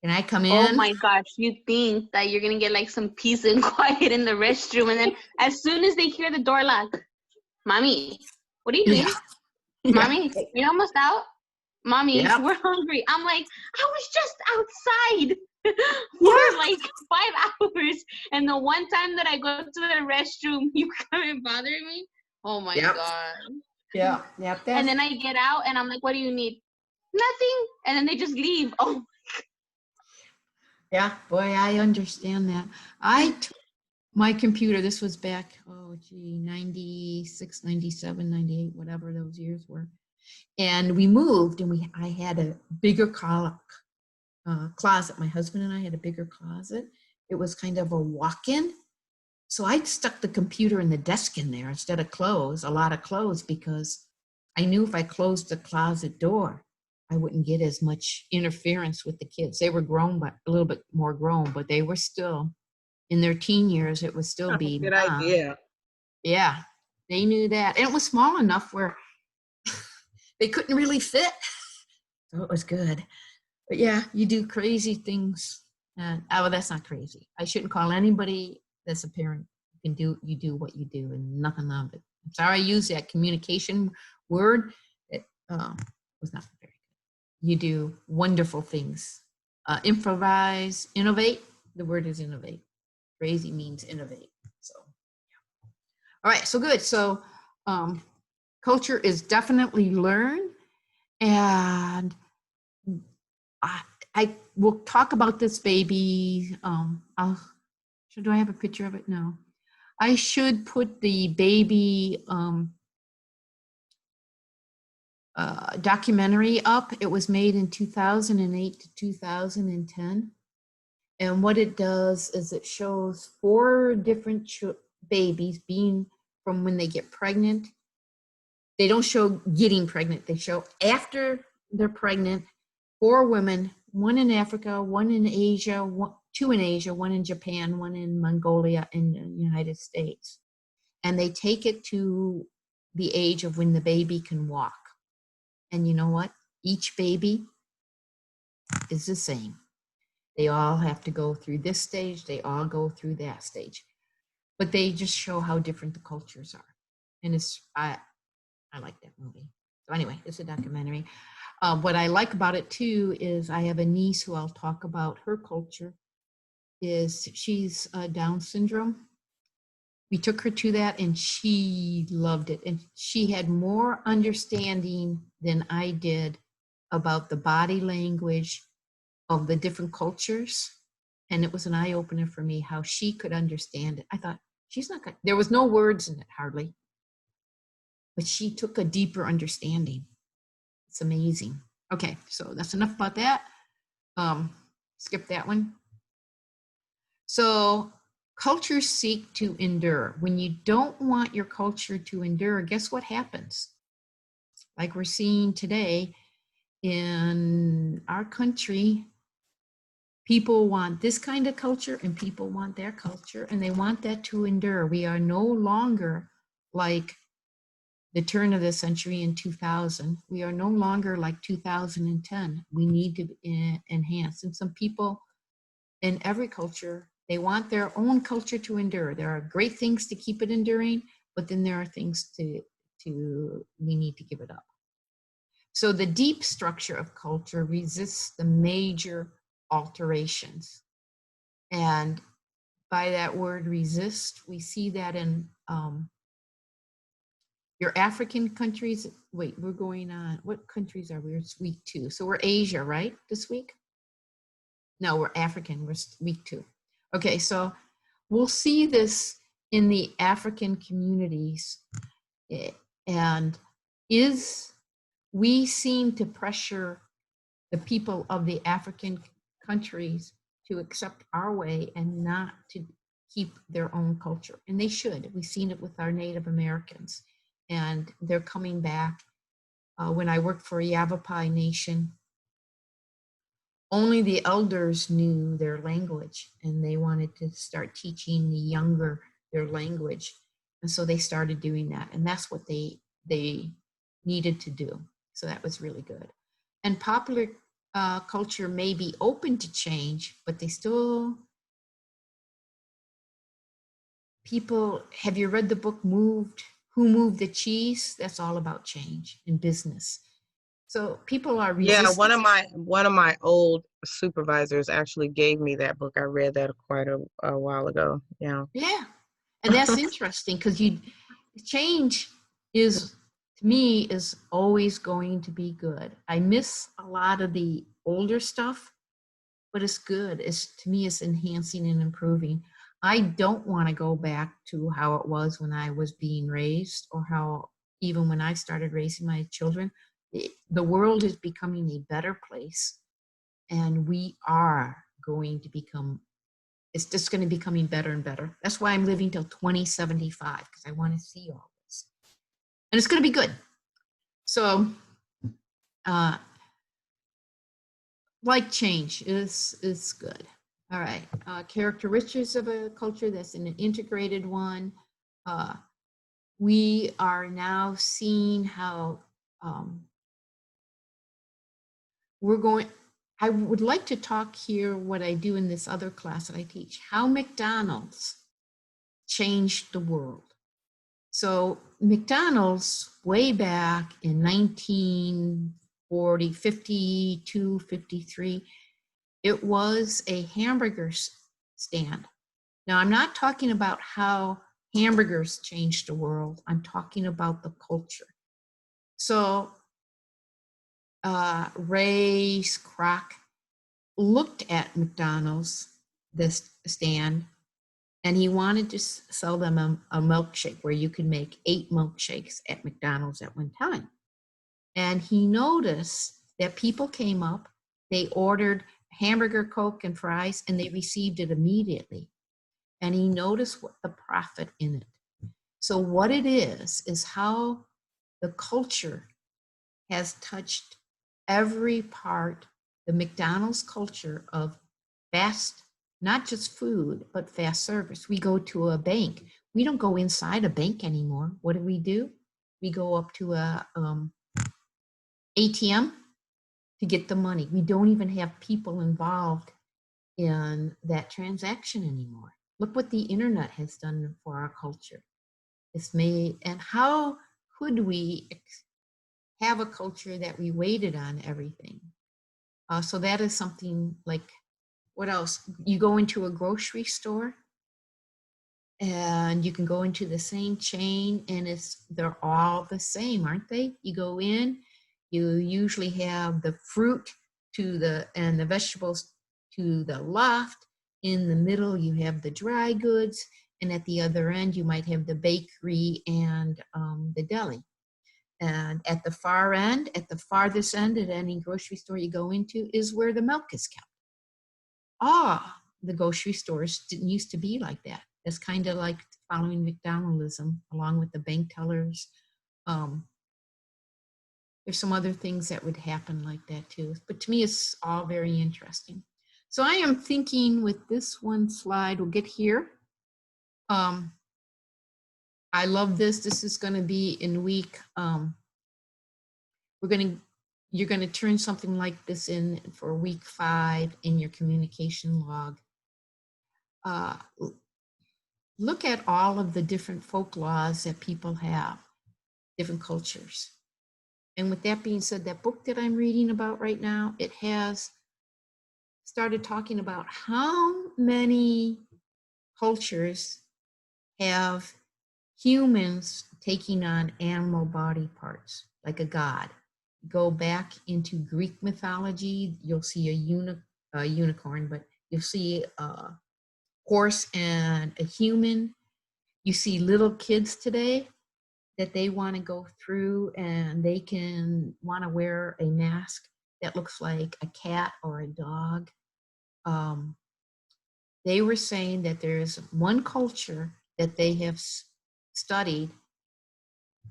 Can I come Oh in? my gosh, you think that you're gonna get like some peace and quiet in the restroom, and then as soon as they hear the door lock, Mommy, what are you doing? Yeah. Yeah. Mommy, you're almost out? Mommy, Yep. we're hungry. I'm like, I was just outside Yeah. for like 5 hours, and the one time that I go to the restroom, you come and bother me? Oh my Yep. God. Yeah. Yep. And then I get out and I'm like, what do you need? Nothing. And then they just leave. Oh, Yeah, boy, I understand that. I took my computer, this was back, 96, 97, 98, whatever those years were. And we moved, and I had a bigger closet. My husband and I had a bigger closet. It was kind of a walk-in. So I stuck the computer and the desk in there instead of a lot of clothes, because I knew if I closed the closet door, I wouldn't get as much interference with the kids. They were grown, but a little bit more grown, but they were still in their teen years. It would still be, Good idea. yeah, they knew that. And it was small enough where they couldn't really fit. So it was good. But yeah, you do crazy things. Oh, that's not crazy. I shouldn't call anybody that's a parent. You do what you do and nothing of it. I'm sorry I used that communication word. It was not very good. You do wonderful things. Improvise, innovate. The word is innovate. Crazy means innovate. So, yeah. All right, so good. So, culture is definitely learned, and I will talk about this baby. Do I have a picture of it? No. I should put the baby documentary up. It was made in 2008 to 2010. And what it does is it shows 4 different babies being from when they get pregnant. They don't show getting pregnant. They show after they're pregnant, 4 women, 1 in Africa, 1 in Asia, 2 in Asia, 1 in Japan, 1 in Mongolia, and the United States. And they take it to the age of when the baby can walk. And you know what? Each baby is the same. They all have to go through this stage. They all go through that stage. But they just show how different the cultures are. And I like that movie. So anyway, it's a documentary. What I like about it too is I have a niece who I'll talk about. Her culture is she's Down syndrome. We took her to that and she loved it. And she had more understanding than I did about the body language of the different cultures. And it was an eye opener for me how she could understand it. I thought, she's not good. There was no words in it hardly, but she took a deeper understanding. It's amazing. Okay, so that's enough about that. Skip that one. So cultures seek to endure. When you don't want your culture to endure, guess what happens? Like we're seeing today in our country, people want this kind of culture and people want their culture, and they want that to endure. We are no longer like the turn of the century in 2000. We are no longer like 2010. We need to enhance. And some people in every culture, they want their own culture to endure. There are great things to keep it enduring, but then there are things we need to give it up. So the deep structure of culture resists the major alterations. And by that word resist, we see that in your African countries. Wait, we're going on, what countries are we? It's week 2. So we're Asia, right, this week? No, we're African, we're week 2. Okay, so we'll see this in the African communities. And is we seem to pressure the people of the African countries to accept our way and not to keep their own culture. And they should. We've seen it with our Native Americans, and they're coming back. When I worked for Yavapai Nation, only the elders knew their language, and they wanted to start teaching the younger their language. And so they started doing that, and that's what they needed to do. So that was really good. And popular culture may be open to change, but they still, people, have you read the book Who Moved the Cheese? That's all about change in business. So people are resistant. Yeah, one of my old supervisors actually gave me that book. I read that quite a while ago. Yeah. Yeah. And that's interesting because change is, to me, is always going to be good. I miss a lot of the older stuff, but it's good. To me, it's enhancing and improving. I don't want to go back to how it was when I was being raised, or how even when I started raising my children. The world is becoming a better place, and we are going to become, it's just going to be becoming better and better. That's why I'm living till 2075, because I want to see all this. And it's going to be good. So, like change is good. All right. Characteristics of a culture, that's an integrated one. We are now seeing how I would like to talk here what I do in this other class that I teach, how McDonald's changed the world. So McDonald's way back in 1940, 52, 53, it was a hamburger stand. Now, I'm not talking about how hamburgers changed the world. I'm talking about the culture. So Ray Kroc looked at McDonald's, this stand, and he wanted to sell them a milkshake where you could make 8 milkshakes at McDonald's at one time. And he noticed that people came up, they ordered hamburger, Coke, and fries, and they received it immediately. And he noticed what the profit in it. So what it is how the culture has touched every part, the McDonald's culture of fast, not just food, but fast service. We go to a bank. We don't go inside a bank anymore. What do? We go up to a ATM to get the money. We don't even have people involved in that transaction anymore. Look what the internet has done for our culture. It's made, and how could we have a culture that we waited on everything? So that is something like, what else? You go into a grocery store and you can go into the same chain, and they're all the same, aren't they? You go in, you usually have the fruit and the vegetables to the left. In the middle, you have the dry goods, and at the other end, you might have the bakery and the deli. And at the far end, at the farthest end at any grocery store you go into, is where the milk is kept. The grocery stores didn't used to be like that. It's kind of like following McDonaldism, along with the bank tellers. There's some other things that would happen like that too. But to me, it's all very interesting. So I am thinking with this one slide, we'll get here. I love this. This is going to be in week. You're going to turn something like this in for week 5 in your communication log. Look at all of the different folk laws that people have, different cultures. And with that being said, that book that I'm reading about right now, it has started talking about how many cultures have humans taking on animal body parts, like a god. Go back into Greek mythology, you'll see a unicorn, but you'll see a horse and a human. You see little kids today, that they want to go through, and they can want to wear a mask that looks like a cat or a dog. They were saying that there's one culture that they have studied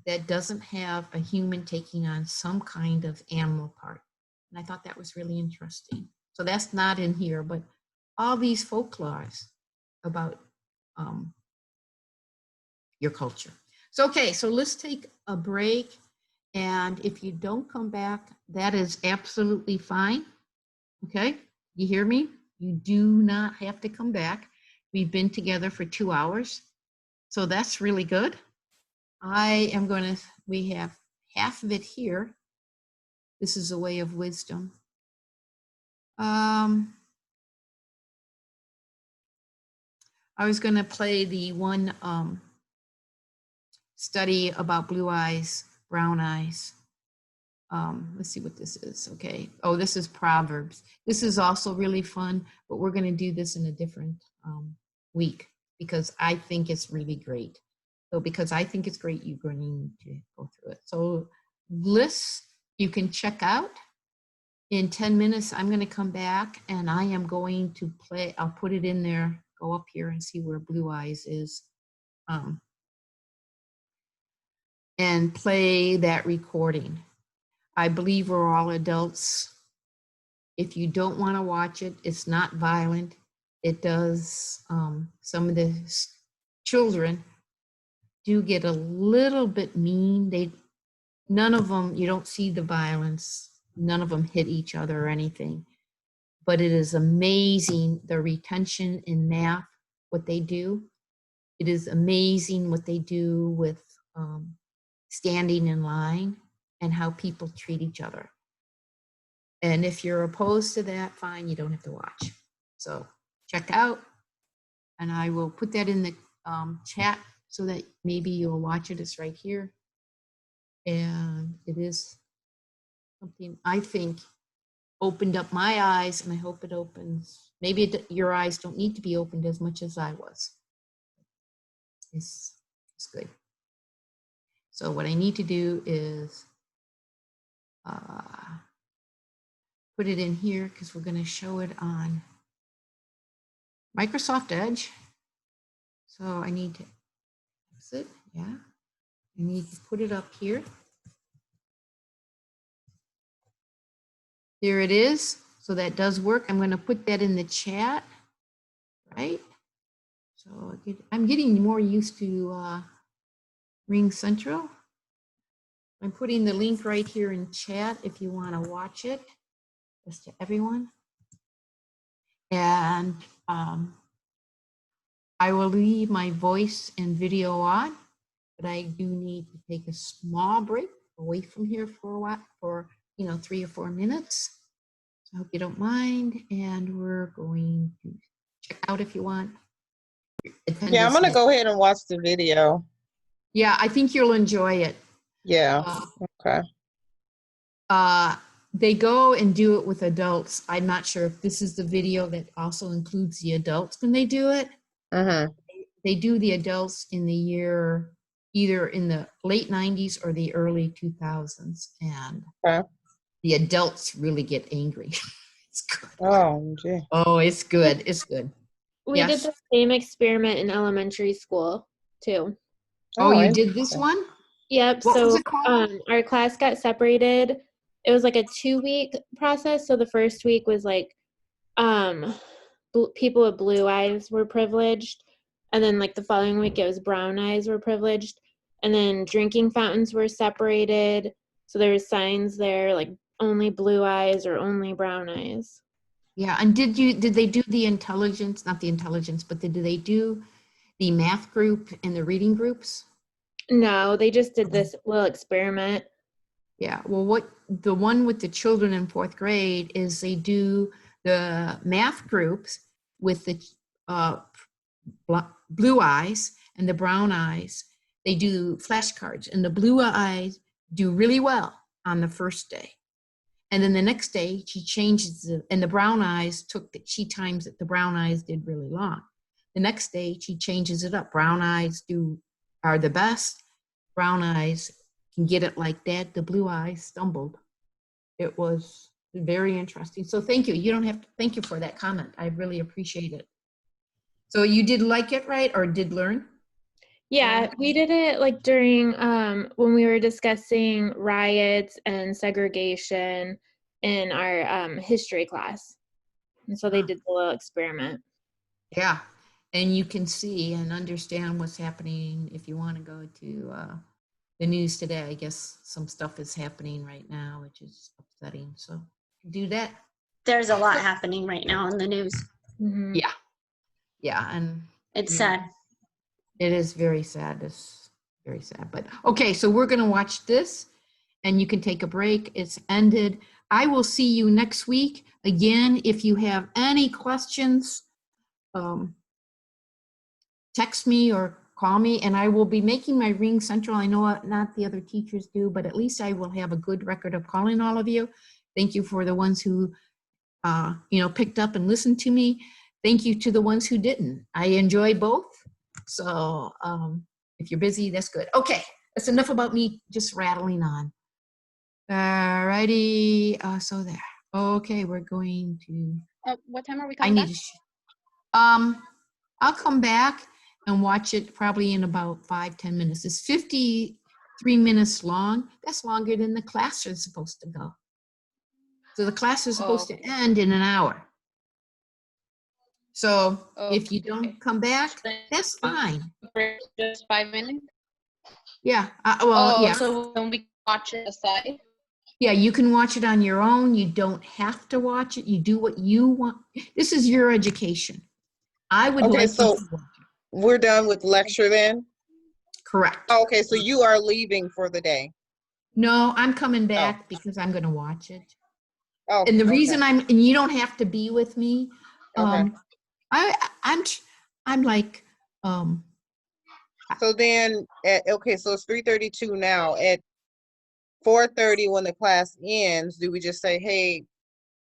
that doesn't have a human taking on some kind of animal part. And I thought that was really interesting. So that's not in here, but all these folklores about your culture. So, okay, so let's take a break. And if you don't come back, that is absolutely fine. Okay, you hear me? You do not have to come back. We've been together for 2 hours. So that's really good. We have half of it here. This is a way of wisdom. I was going to play the one study about blue eyes, brown eyes. Let's see what this is. Okay. Oh, this is Proverbs. This is also really fun, but we're going to do this in a different week because I think it's really great. So because I think it's great, you're going to need to go through it. So lists you can check out. In 10 minutes, I'm going to come back and I am going to play. I'll put it in there, go up here and see where blue eyes is. And play that recording. I believe we're all adults. If you don't want to watch it, it's not violent. It does, some of the children do get a little bit mean. None of them, you don't see the violence. None of them hit each other or anything. But it is amazing the retention in math, what they do. It is amazing what they do with standing in line and how people treat each other. And if you're opposed to that, fine, you don't have to watch. So check out, and I will put that in the chat so that maybe you'll watch it. It's right here. And it is something I think opened up my eyes, and I hope it opens. Maybe your eyes don't need to be opened as much as I was. It's good. So what I need to do is put it in here because we're going to show it on Microsoft Edge. So I need to exit. Yeah. I need to put it up here. There it is. So that does work. I'm going to put that in the chat, right? So I'm getting more used to Ring Central. I'm putting the link right here in chat if you want to watch it, just to everyone. And I will leave my voice and video on, but I do need to take a small break away from here for a while, for 3 or 4 minutes. So I hope you don't mind, and we're going to check out if you want. Yeah, I'm gonna go ahead and watch the video. Yeah, I think you'll enjoy it. Yeah. Okay. They go and do it with adults. I'm not sure if this is the video that also includes the adults when they do it. They do the adults in the year, either in the late 90s or the early 2000s. And the adults really get angry. It's good. Oh, gee. Oh, it's good. It's good. We did the same experiment in elementary school too. Oh, you did this one? Yep. What was so it called? Our class got separated. It was like a 2-week process. So the first week was like people with blue eyes were privileged, and then like the following week it was brown eyes were privileged, and then drinking fountains were separated. So there was signs there like only blue eyes or only brown eyes. Yeah, and did they do the intelligence, not the intelligence, but did they do the math group and the reading groups? No, they just did this little experiment. Yeah, well, the one with the children in 4th grade is they do the math groups with the blue eyes and the brown eyes. They do flashcards, and the blue eyes do really well on the first day. And then the next day she changes it, and the brown eyes she times it. The brown eyes did really long. The next day she changes it up. Brown eyes are the best. brown eyes can get it like that. The blue eyes stumbled. It was very interesting. So thank you. You don't have to, thank you for that comment. I really appreciate it. So you did like it, right? Or did learn? Yeah, we did it like during when we were discussing riots and segregation in our history class. And so they did the little experiment. Yeah. And you can see and understand what's happening if you want to go to the news today. I guess some stuff is happening right now, which is upsetting. So do that. There's a lot happening right now in the news. Mhm. Yeah. Yeah. And It's yeah, sad. it is very sad. It's very sad. But okay, so we're going to watch this and you can take a break. It's ended. I will see you next week. Again, if you have any questions, text me or call me, and I will be making my ring central. I know not the other teachers do, but at least I will have a good record of calling all of you. Thank you for the ones who, picked up and listened to me. Thank you to the ones who didn't. I enjoy both. So if you're busy, that's good. Okay, that's enough about me just rattling on. All righty, so there. Okay, we're going to, What time are we I coming need back? to, I'll come back and watch it probably in about 5-10 minutes. It's 53 minutes long. That's longer than the class is supposed to go. So the class is supposed to end in an hour. So if you don't come back, that's fine. Just 5 minutes? Yeah, yeah. So when we watch it aside? Yeah, you can watch it on your own. You don't have to watch it. You do what you want. This is your education. I would Okay, like so you to watch it. we're done with lecture then? Correct. Oh, okay, so you are leaving for the day. No, I'm coming back because I'm going to watch it. Oh, And the okay. reason and you don't have to be with me. Okay. I'm like, So then, so it's 3:32 now. At 4:30, when the class ends, do we just say, "Hey,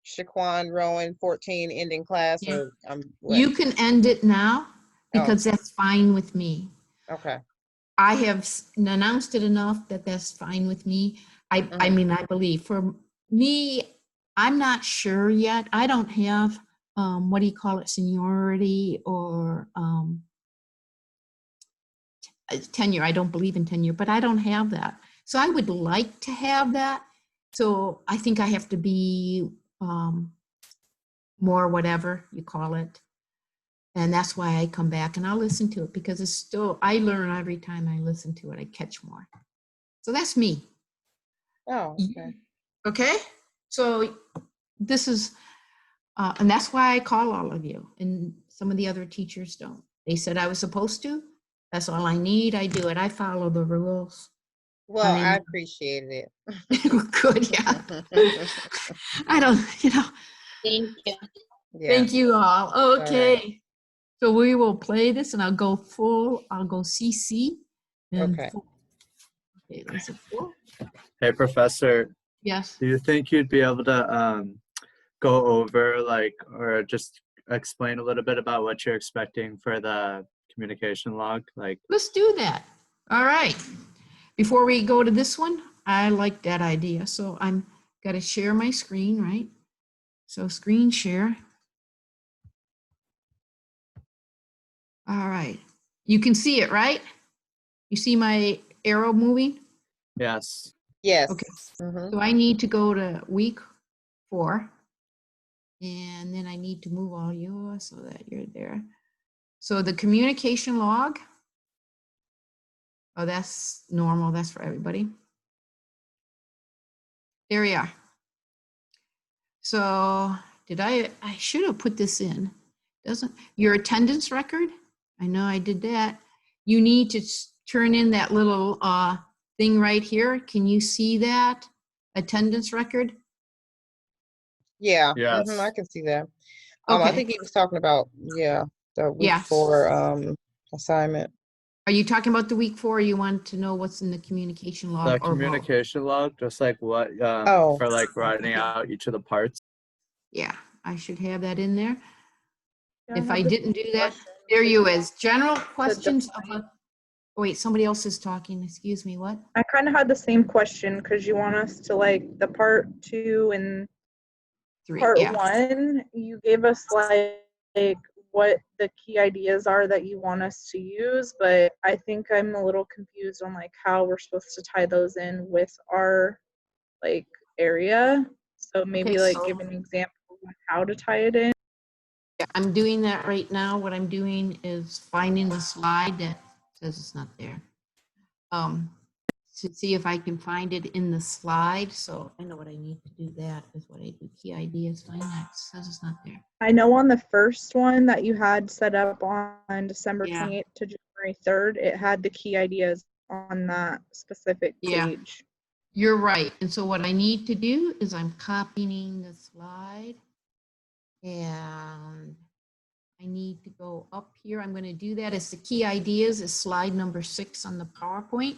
Shaquan, Rowan, 14, ending class," Yeah. or what? You can end it now because that's fine with me. Okay. I have announced it enough that that's fine with me. I mean, I believe for me, I'm not sure yet. I don't have, what do you call it, seniority or tenure. I don't believe in tenure, but I don't have that. So I would like to have that. So I think I have to be more whatever you call it. And that's why I come back and I'll listen to it because it's still, I learn every time I listen to it, I catch more. So that's me. Oh, okay. Okay. So this is, and that's why I call all of you and some of the other teachers don't. They said I was supposed to. That's all I need. I do it. I follow the rules. Well, I mean, appreciated it. good. Yeah. I don't, Thank you. Yeah. Thank you all. Okay. All right. So we will play this and I'll go CC. And Okay. full. Okay, there's a full. Hey, Professor, Yes. do you think you'd be able to go over or just explain a little bit about what you're expecting for the communication log? Let's do that. All right. Before we go to this one, I like that idea. So I'm got to share my screen, right? So screen share. All right. You can see it, right? You see my arrow moving? Yes. Yes. Okay. So I need to go to week 4. And then I need to move all yours so that you're there. So the communication log. Oh, that's normal. That's for everybody. There we are. So I should have put this in. Doesn't your attendance record? I know I did that. You need to turn in that little thing right here. Can you see that attendance record? Yeah. Yes. I can see that. Okay. I think he was talking about, the week 4 assignment. Are you talking about the week 4? Or you want to know what's in the communication log? The or communication log, just what for writing out each of the parts. Yeah, I should have that in there. Yeah, If have I the didn't do that, there you is. General questions of Oh, wait, somebody else is talking. Excuse me, what? I kind of had the same question because you want us to like the part 2 and Three, part yeah. 1. You gave us like what the key ideas are that you want us to use, but I think I'm a little confused on like how we're supposed to tie those in with our like area. So maybe Okay, like so- give an example of how to tie it in. Yeah, I'm doing that right now. What I'm doing is finding the slide that says it's not there. To see if I can find it in the slide. So I know what I need to do. That is what I do. Key ideas, find that. It says it's not there. I know on the first one that you had set up on December Yeah. 28th to January 3rd, it had the key ideas on that specific Yeah. page. You're right. And so what I need to do is I'm copying the slide and I need to go up here. I'm going to do that as the key ideas is slide number 6 on the PowerPoint.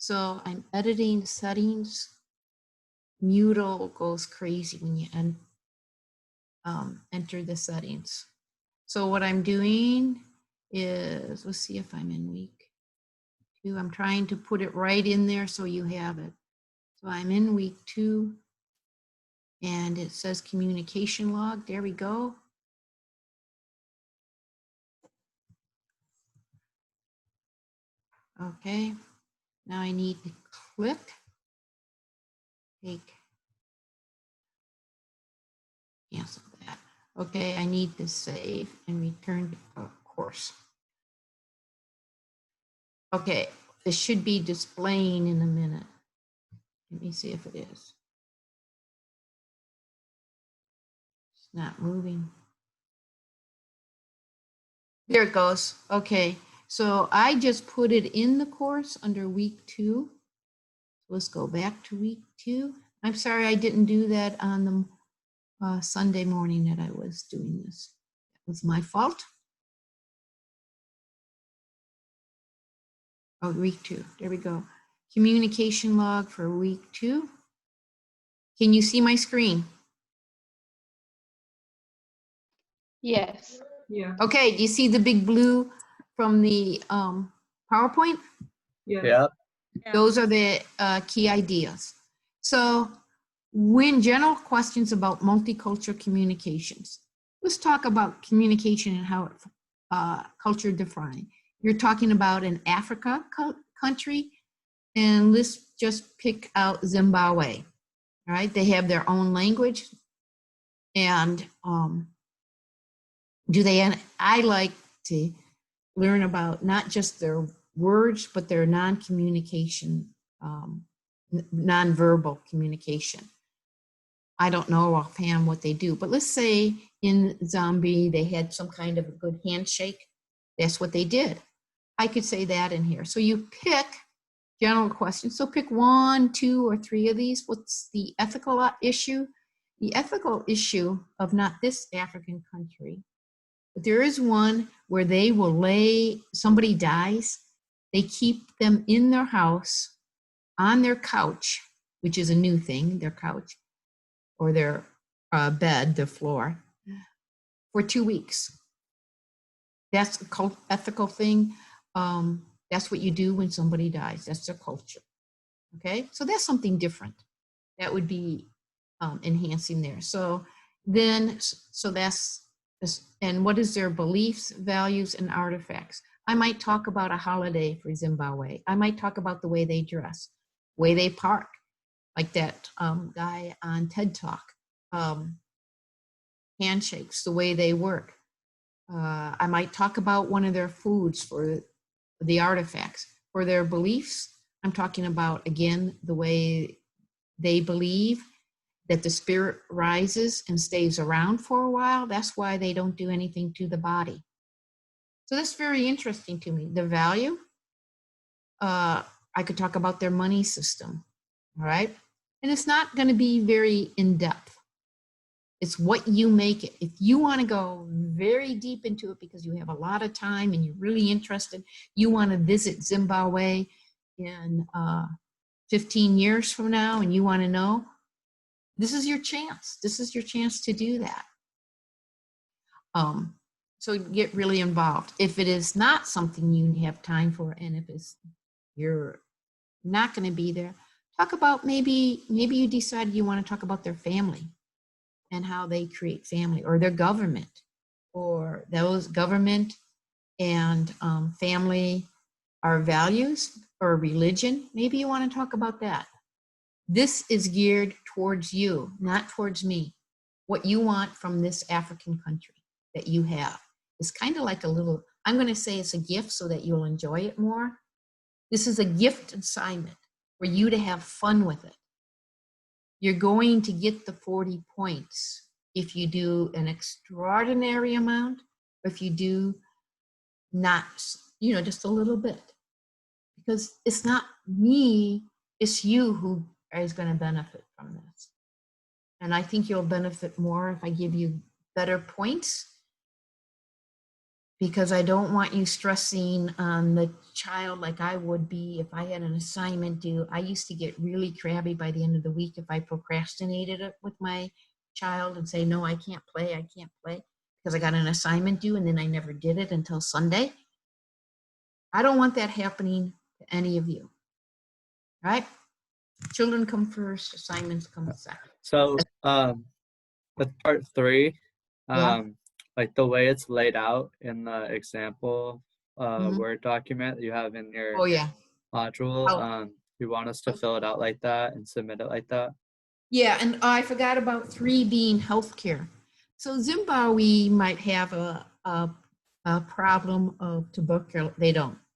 So I'm editing settings. Moodle goes crazy when you enter the settings. So what I'm doing is, let's see if I'm in week 2. I'm trying to put it right in there so you have it. So I'm in week 2 and it says communication log. There we go. Okay, now I need to click, take, cancel that. Okay, I need to save and return to course. Okay, this should be displaying in a minute. Let me see if it is. It's not moving. There it goes. Okay, so I just put it in the course under week 2. Let's go back to week 2. I'm sorry I didn't do that on the Sunday morning that I was doing this. That was my fault. Oh, week 2. There we go. Communication log for week 2. Can you see my screen? Yes. Yeah. Okay, do you see the big blue from the PowerPoint? Yep. Those are the key ideas. So when general questions about multicultural communications, let's talk about communication and how it's culture defined. You're talking about an Africa country, and let's just pick out Zimbabwe. All right, they have their own language, and I like to learn about not just their words, but their non-communication, non-verbal communication. I don't know offhand what they do, but let's say in Zambia they had some kind of a good handshake. That's what they did. I could say that in here. So you pick general questions. So pick 1, 2, or 3 of these. What's the ethical issue? The ethical issue of not this African country, but there is one where they will somebody dies, they keep them in their house, on their couch, which is a new thing, their couch, or their bed, the floor, for 2 weeks. That's a ethical thing. That's what you do when somebody dies. That's their culture. Okay, so that's something different. That would be enhancing there. So that's, and what is their beliefs, values, and artifacts? I might talk about a holiday for Zimbabwe. I might talk about the way they dress, way they park, like that guy on TED Talk. Handshakes, the way they work. I might talk about one of their foods for the artifacts. For their beliefs, I'm talking about, again, the way they believe that the spirit rises and stays around for a while. That's why they don't do anything to the body. So that's very interesting to me. The value, I could talk about their money system, all right? And it's not going to be very in-depth. It's what you make it. If you want to go very deep into it because you have a lot of time and you're really interested, you want to visit Zimbabwe in 15 years from now and you want to know, this is your chance. This is your chance to do that. So get really involved. If it is not something you have time for, and if you're not going to be there, talk about maybe you decide you want to talk about their family and how they create family, or their government, or those government and family are values, or religion. Maybe you want to talk about that. This is geared towards you, not towards me. What you want from this African country that you have is kind of like a little, I'm going to say it's a gift so that you'll enjoy it more. This is a gift assignment for you to have fun with it. You're going to get the 40 points if you do an extraordinary amount, or if you do not, just a little bit. Because it's not me, it's you who is going to benefit from this. And I think you'll benefit more if I give you better points, because I don't want you stressing on the child like I would be if I had an assignment due. I used to get really crabby by the end of the week if I procrastinated it with my child and say, no, I can't play because I got an assignment due and then I never did it until Sunday. I don't want that happening to any of you, right? Children come first, assignments come second. So, with part 3, Yeah. like the way it's laid out in the example Mhm. Word document that you have in your Oh, yeah. module, you want us to fill it out like that and submit it like that? Yeah, and I forgot about 3 being healthcare. So Zimbabwe might have a problem of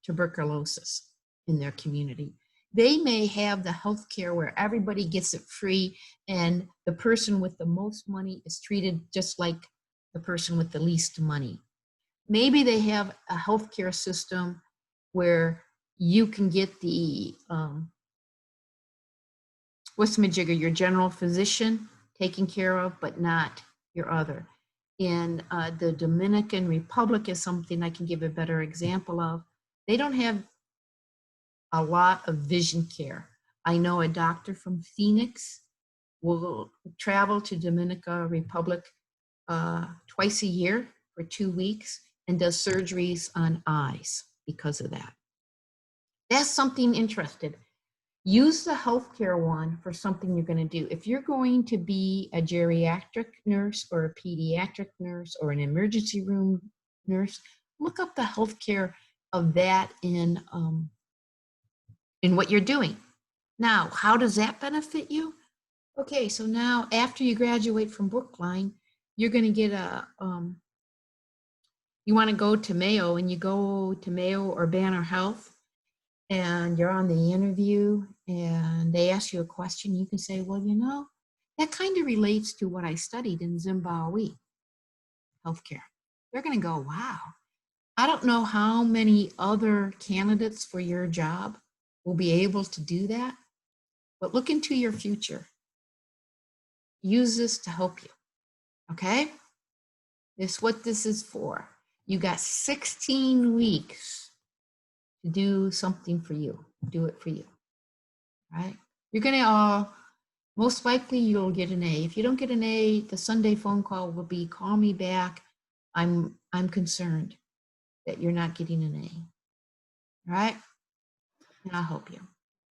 tuberculosis in their community. They may have the healthcare where everybody gets it free, and the person with the most money is treated just like the person with the least money. Maybe they have a healthcare system where you can get the whatchamajigger, your general physician taken care of, but not your other. In the Dominican Republic is something I can give a better example of. They don't have a lot of vision care. I know a doctor from Phoenix will travel to Dominican Republic twice a year for 2 weeks and does surgeries on eyes because of that. That's something interesting. Use the healthcare one for something you're going to do. If you're going to be a geriatric nurse or a pediatric nurse or an emergency room nurse, look up the healthcare of that in what you're doing. Now, how does that benefit you? Okay, so now after you graduate from Brookline, you're going to get you want to go to Mayo, and you go to Mayo or Banner Health, and you're on the interview and they ask you a question, you can say, well, that kind of relates to what I studied in Zimbabwe healthcare. They're going to go, wow. I don't know how many other candidates for your job will be able to do that, but look into your future. Use this to help you, okay? This is what this is for. You got 16 weeks to do something for you. Do it for you, right? You're going to most likely you'll get an A. If you don't get an A, the Sunday phone call will be, call me back. I'm concerned that you're not getting an A, right? And I'll help you.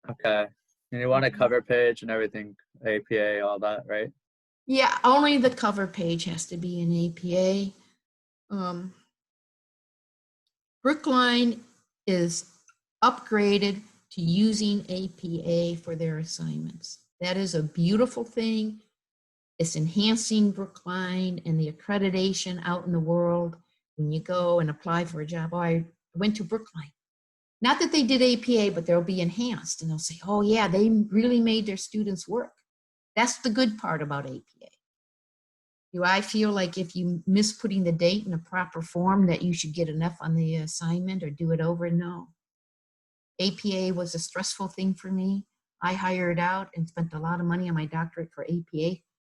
Okay. And you want a cover page and everything, APA, all that, right? Yeah, only the cover page has to be an APA. Brookline is upgraded to using APA for their assignments. That is a beautiful thing. It's enhancing Brookline and the accreditation out in the world. When you go and apply for a job, oh, I went to Brookline. Not that they did APA, but they'll be enhanced and they'll say, oh yeah, they really made their students work. That's the good part about APA. Do I feel like if you miss putting the date in a proper form that you should get an F on the assignment or do it over? No. APA was a stressful thing for me. I hired out and spent a lot of money on my doctorate for APA.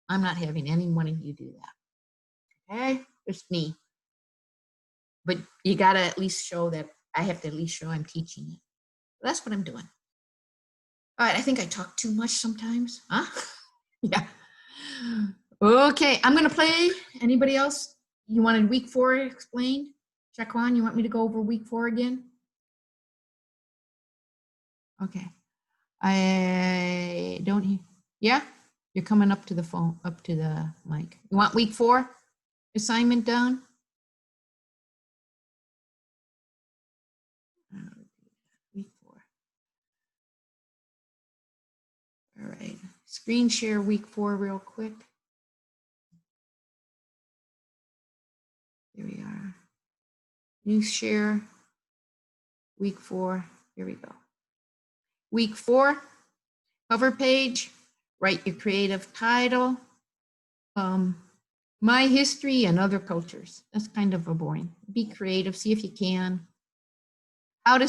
I'm not having any one of you do that. Okay? It's me. But you got to at least show that I have to at least show I'm teaching it. That's what I'm doing. All right, I think I talk too much sometimes. Huh? Yeah. Okay, I'm going to play. Anybody else? you wanted week 4 explained? Shaquan, you want me to go over week 4 again? Okay. I don't hear. Yeah? You're coming up to the phone, up to the mic. You want week 4 assignment done? Week 4. All right. Screen share week 4 real quick. Here we are. New share week 4. Here we go. Week 4, cover page, write your creative title. My history and other cultures. That's kind of a boring. Be creative, see if you can. How to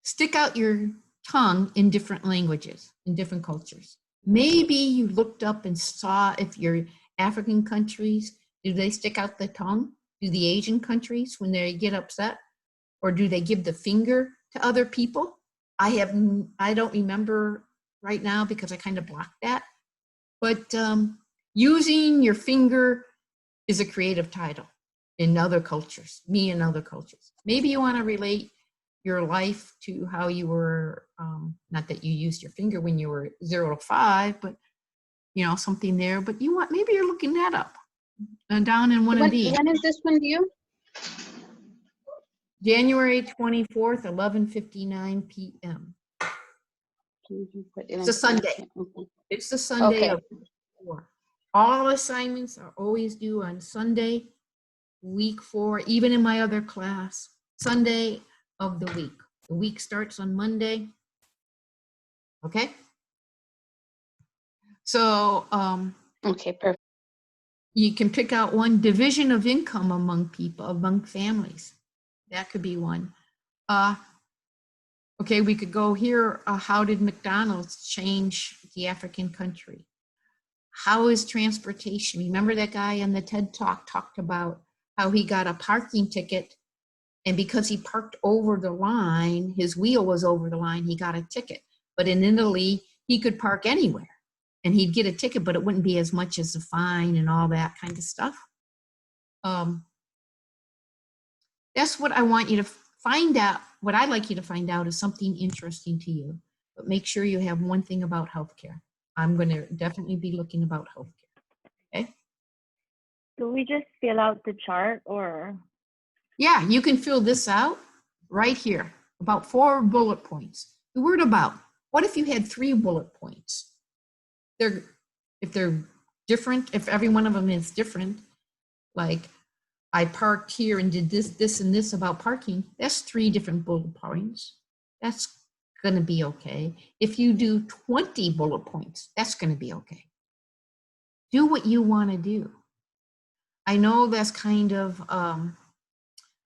stick out your tongue in different languages, in different cultures. Maybe you looked up and saw if your African countries, do they stick out the tongue? Do the Asian countries when they get upset? Or do they give the finger to other people? I don't remember right now because I kind of blocked that. But using your finger is a creative title in other cultures, me and other cultures. Maybe you want to relate your life to how you were, not that you used your finger when you were 0 to 5, but you know, something there. But you want, maybe you're looking that up down in one of these. When is this one due? January 24th, 11:59 p.m. It's a Sunday. It's the Sunday of 4. All assignments are always due on Sunday, week 4, even in my other class, Sunday of the week. The week starts on Monday. Okay? So Okay, perfect. you can pick out one. Division of income among people, among families. That could be one. Okay, we could go here. How did McDonald's change the African country? How is transportation? Remember that guy on the TED Talk talked about how he got a parking ticket, and because he parked over the line, his wheel was over the line, he got a ticket. But in Italy, he could park anywhere and he'd get a ticket, but it wouldn't be as much as a fine and all that kind of stuff. That's what I want you to find out. What I'd like you to find out is something interesting to you, but make sure you have one thing about healthcare. I'm going to definitely be looking about healthcare. Okay. Do we just fill out the chart or? Yeah, you can fill this out right here. About 4 bullet points. The word about. What if you had 3 bullet points? If they're different, if every one of them is different, like I parked here and did this, this, and this about parking, that's 3 different bullet points. That's going to be okay. If you do 20 bullet points, that's going to be okay. Do what you want to do. I know that's kind of, I'm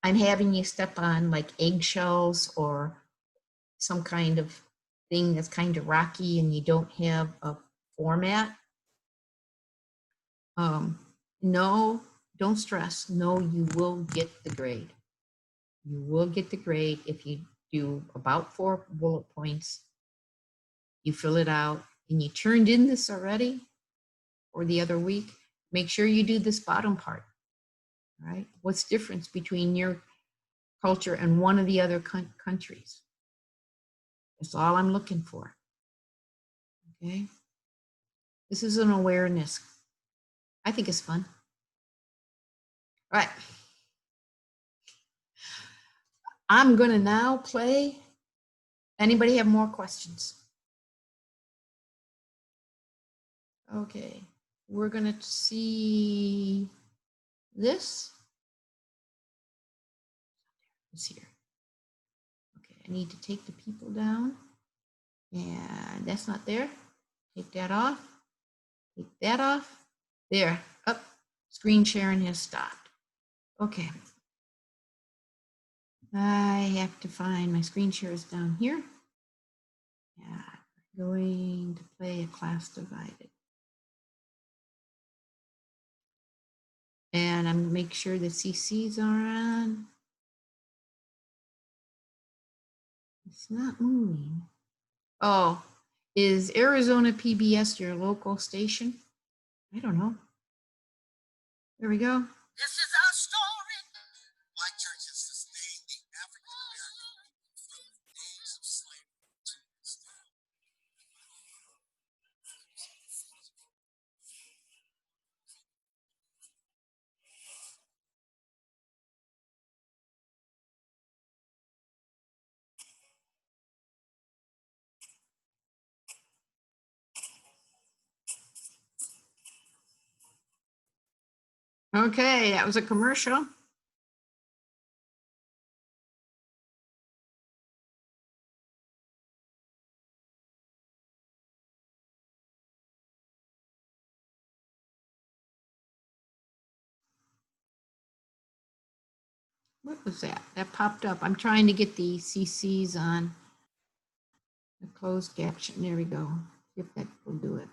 having you step on like eggshells or some kind of thing that's kind of rocky and you don't have a format. No, don't stress. No, you will get the grade. You will get the grade if you do about 4 bullet points. You fill it out and you turned in this already or the other week. Make sure you do this bottom part. Right? What's the difference between your culture and one of the other countries? That's all I'm looking for. Okay. This is an awareness. I think it's fun. All right. I'm going to now play. Anybody have more questions? Okay. We're going to see this. It's here. Okay. I need to take the people down. And that's not there. Take that off. Take that off. There. Up. Screen sharing has stopped. Okay. I have to find my screen shares down here. Yeah, I'm going to play a class divided. And I'm going to make sure the CCs are on. It's not moving. Oh, is Arizona PBS your local station? I don't know. There we go. This is our story. Black church has sustained the African American people from the days of slavery to this day. Okay, that was a commercial. What was that? That popped up. I'm trying to get the CCs on the closed caption. There we go. See if that will do it.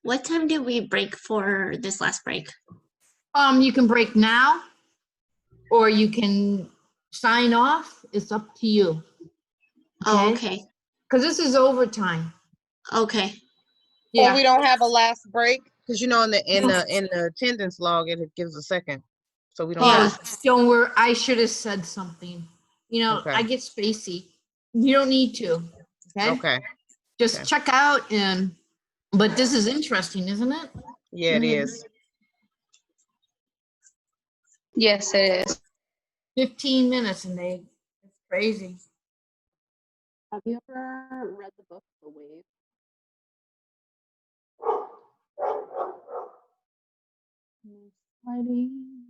What time did we break for this last break? You can break now, or you can sign off. It's up to you. Oh, Okay? okay. Because this is overtime. Okay. Or Yeah. we don't have a last break because you know in the attendance log it gives a second, so we don't. Yeah. Have Don't worry. I should have said something. You know, Okay. I get spacey. You don't need to. Okay. Okay. Just Okay. check out but this is interesting, isn't it? Yeah, it Mhm. is. Yes, it is. 15 minutes and it's crazy. Have you ever read the book The Wave? Sliding.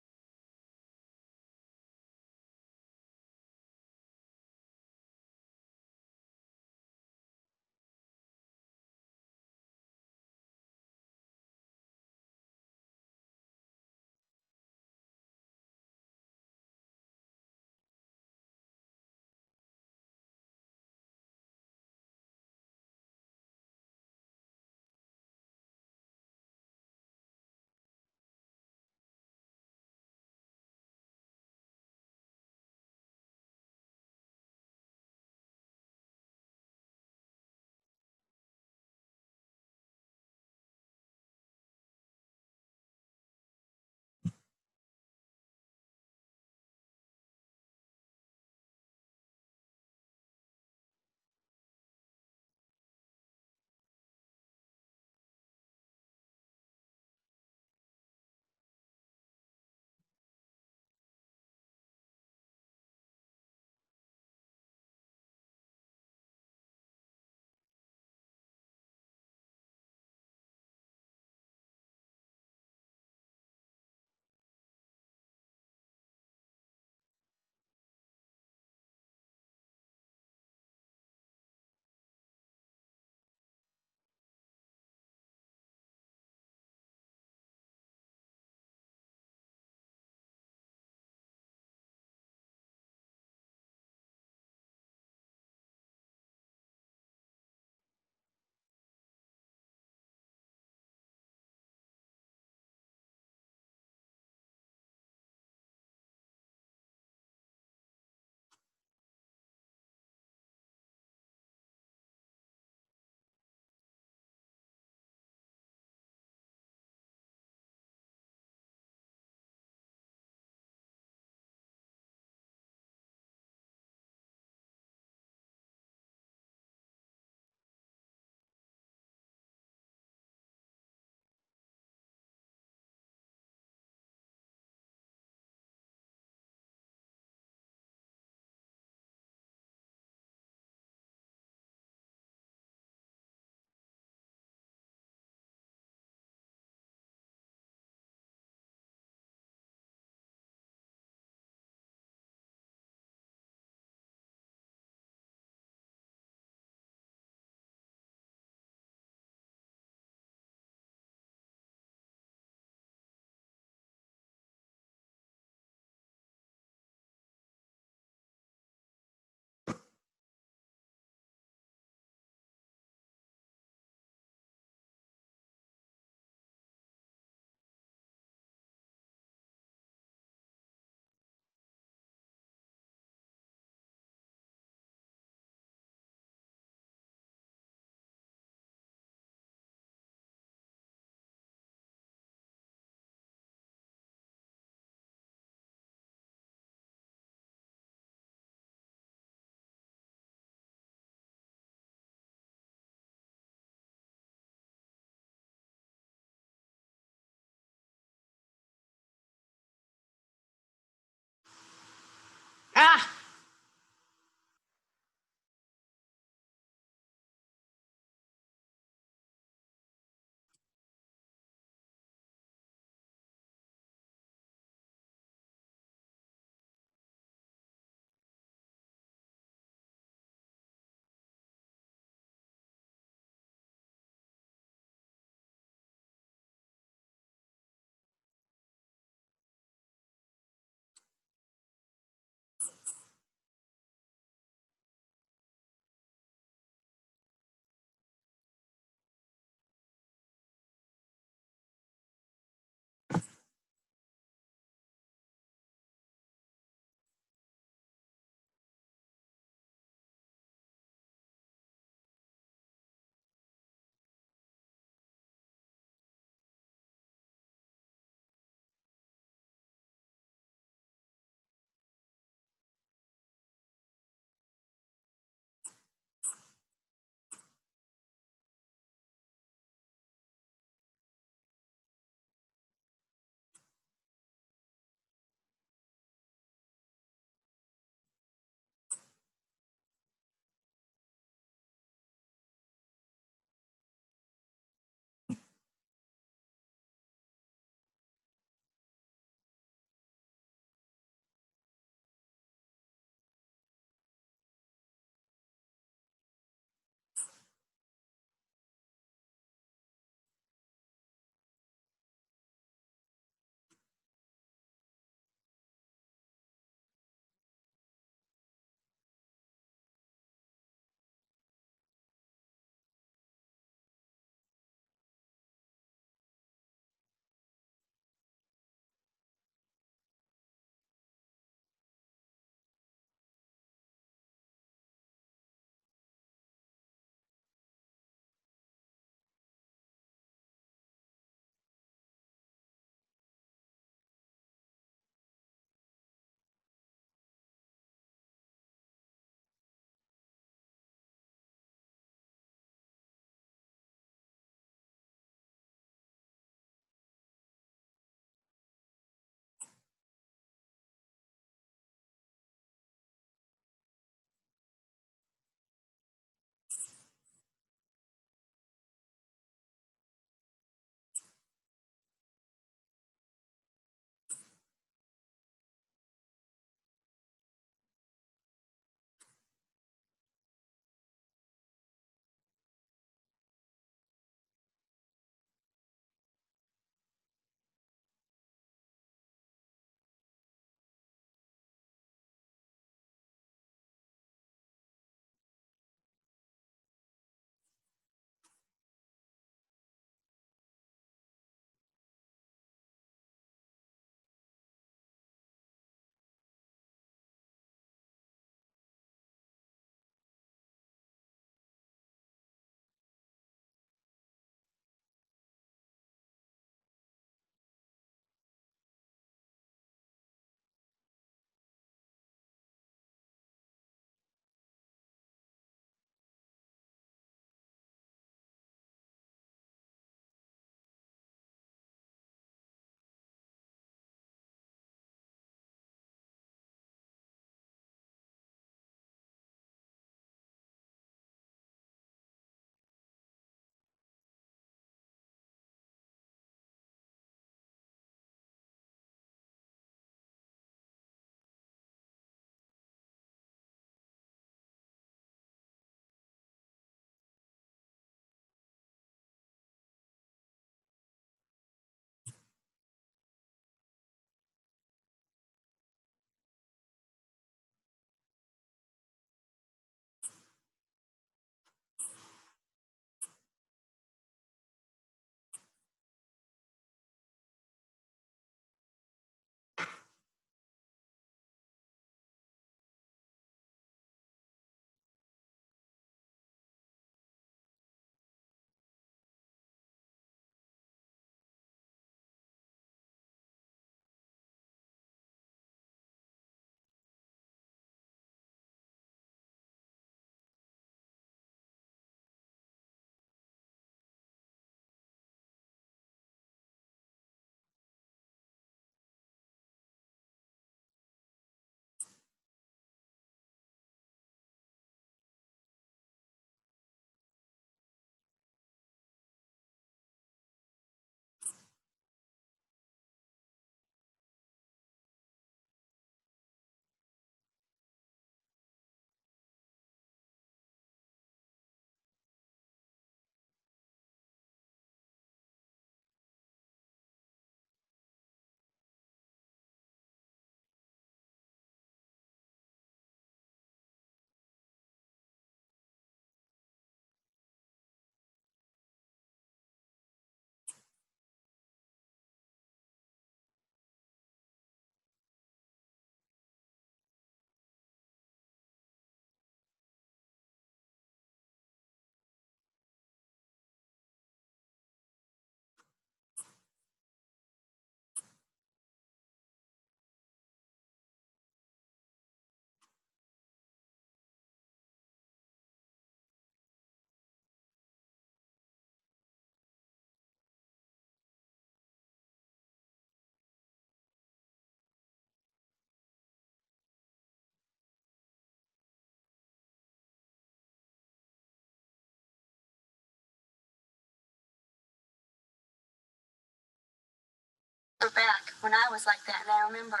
back when I was like that, and I remember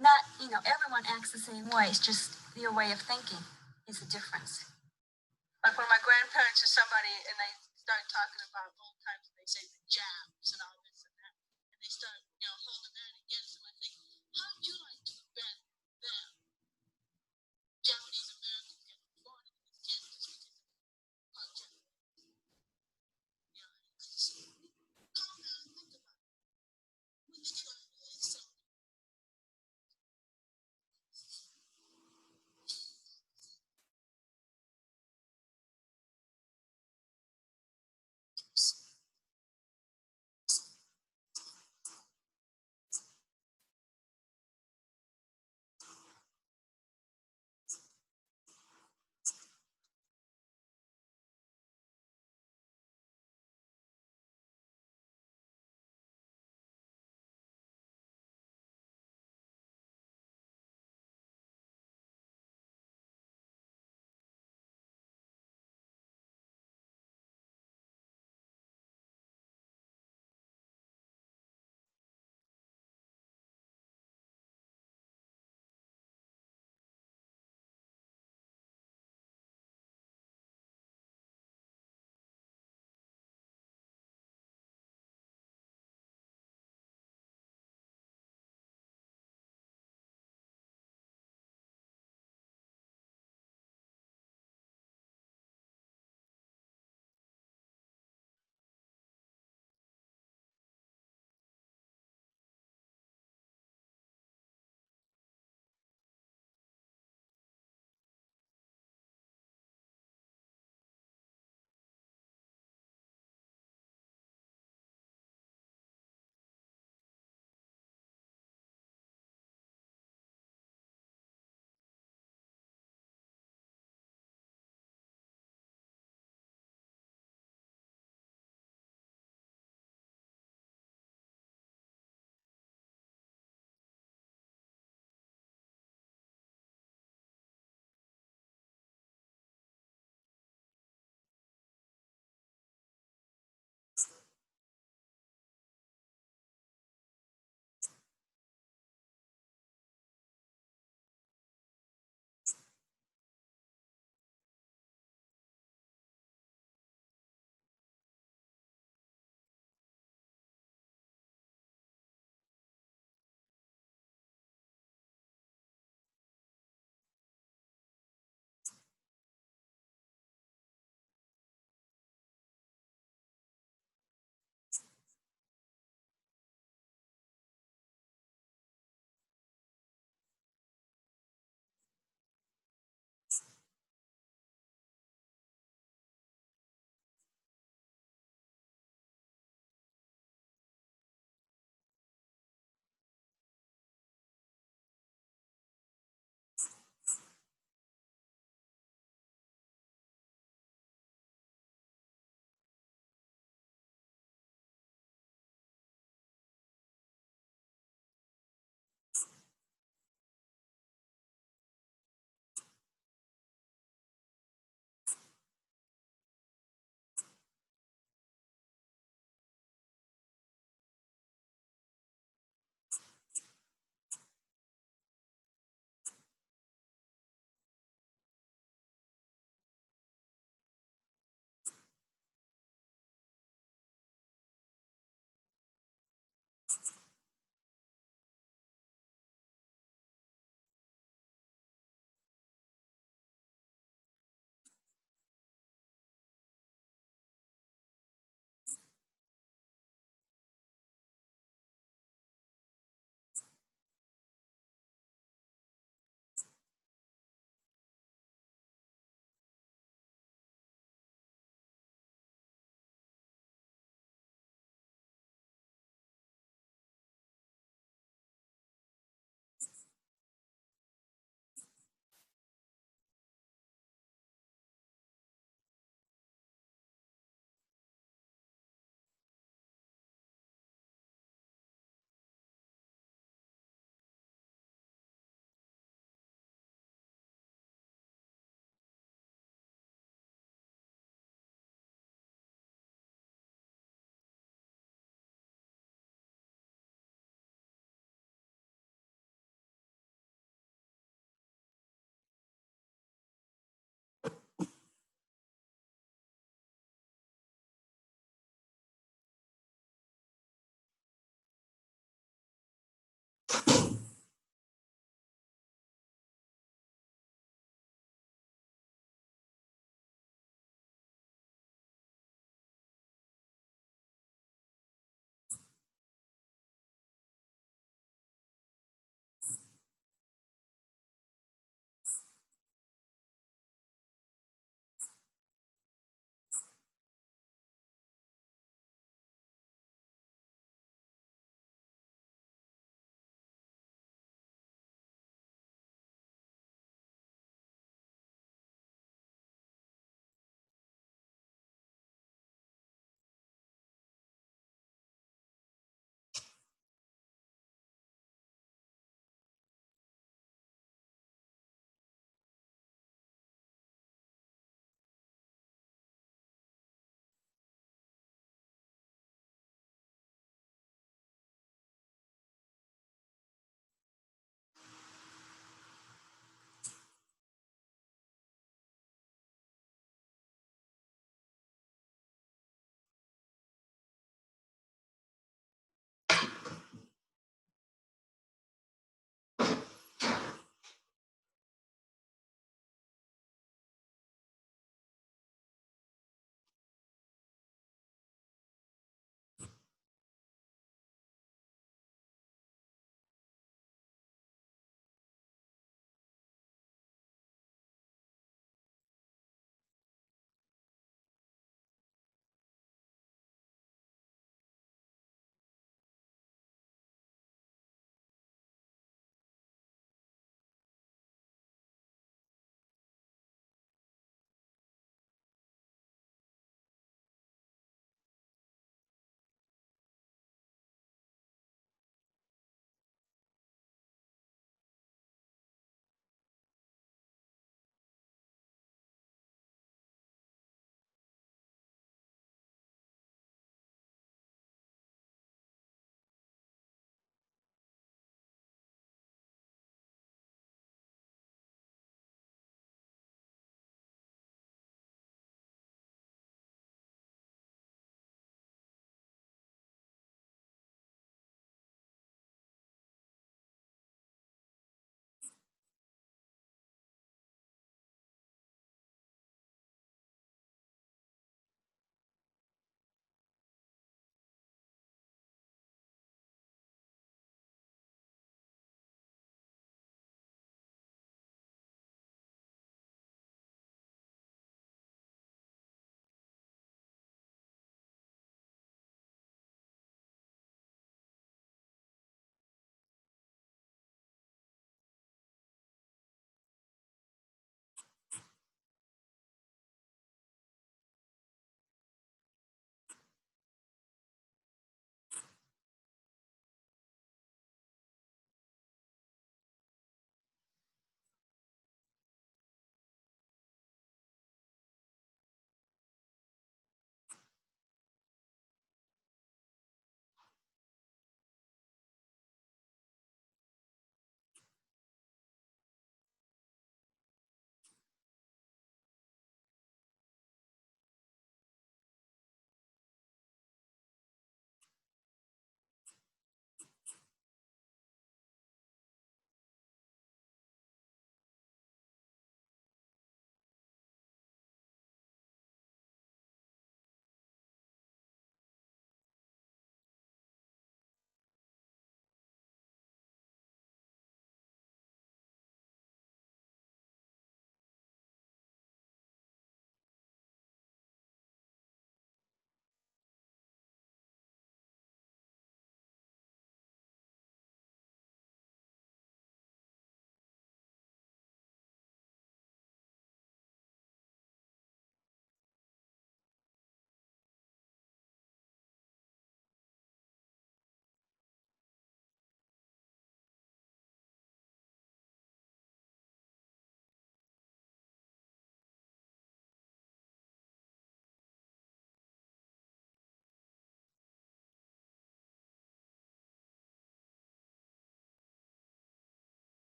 not, everyone acts the same way. It's just your way of thinking is the difference. Like when my grandparents or somebody and they start talking about old times, and they say the jabs and all this and that, and they start, holding that against them. I think, how would you like to have been them? Japanese Americans getting born in these camps just because of part Japanese. Just calm down and think about it. When they get out, they say,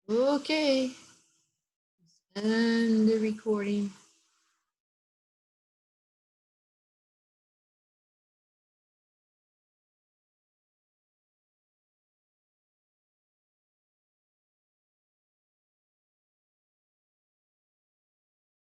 Okay. And the recording.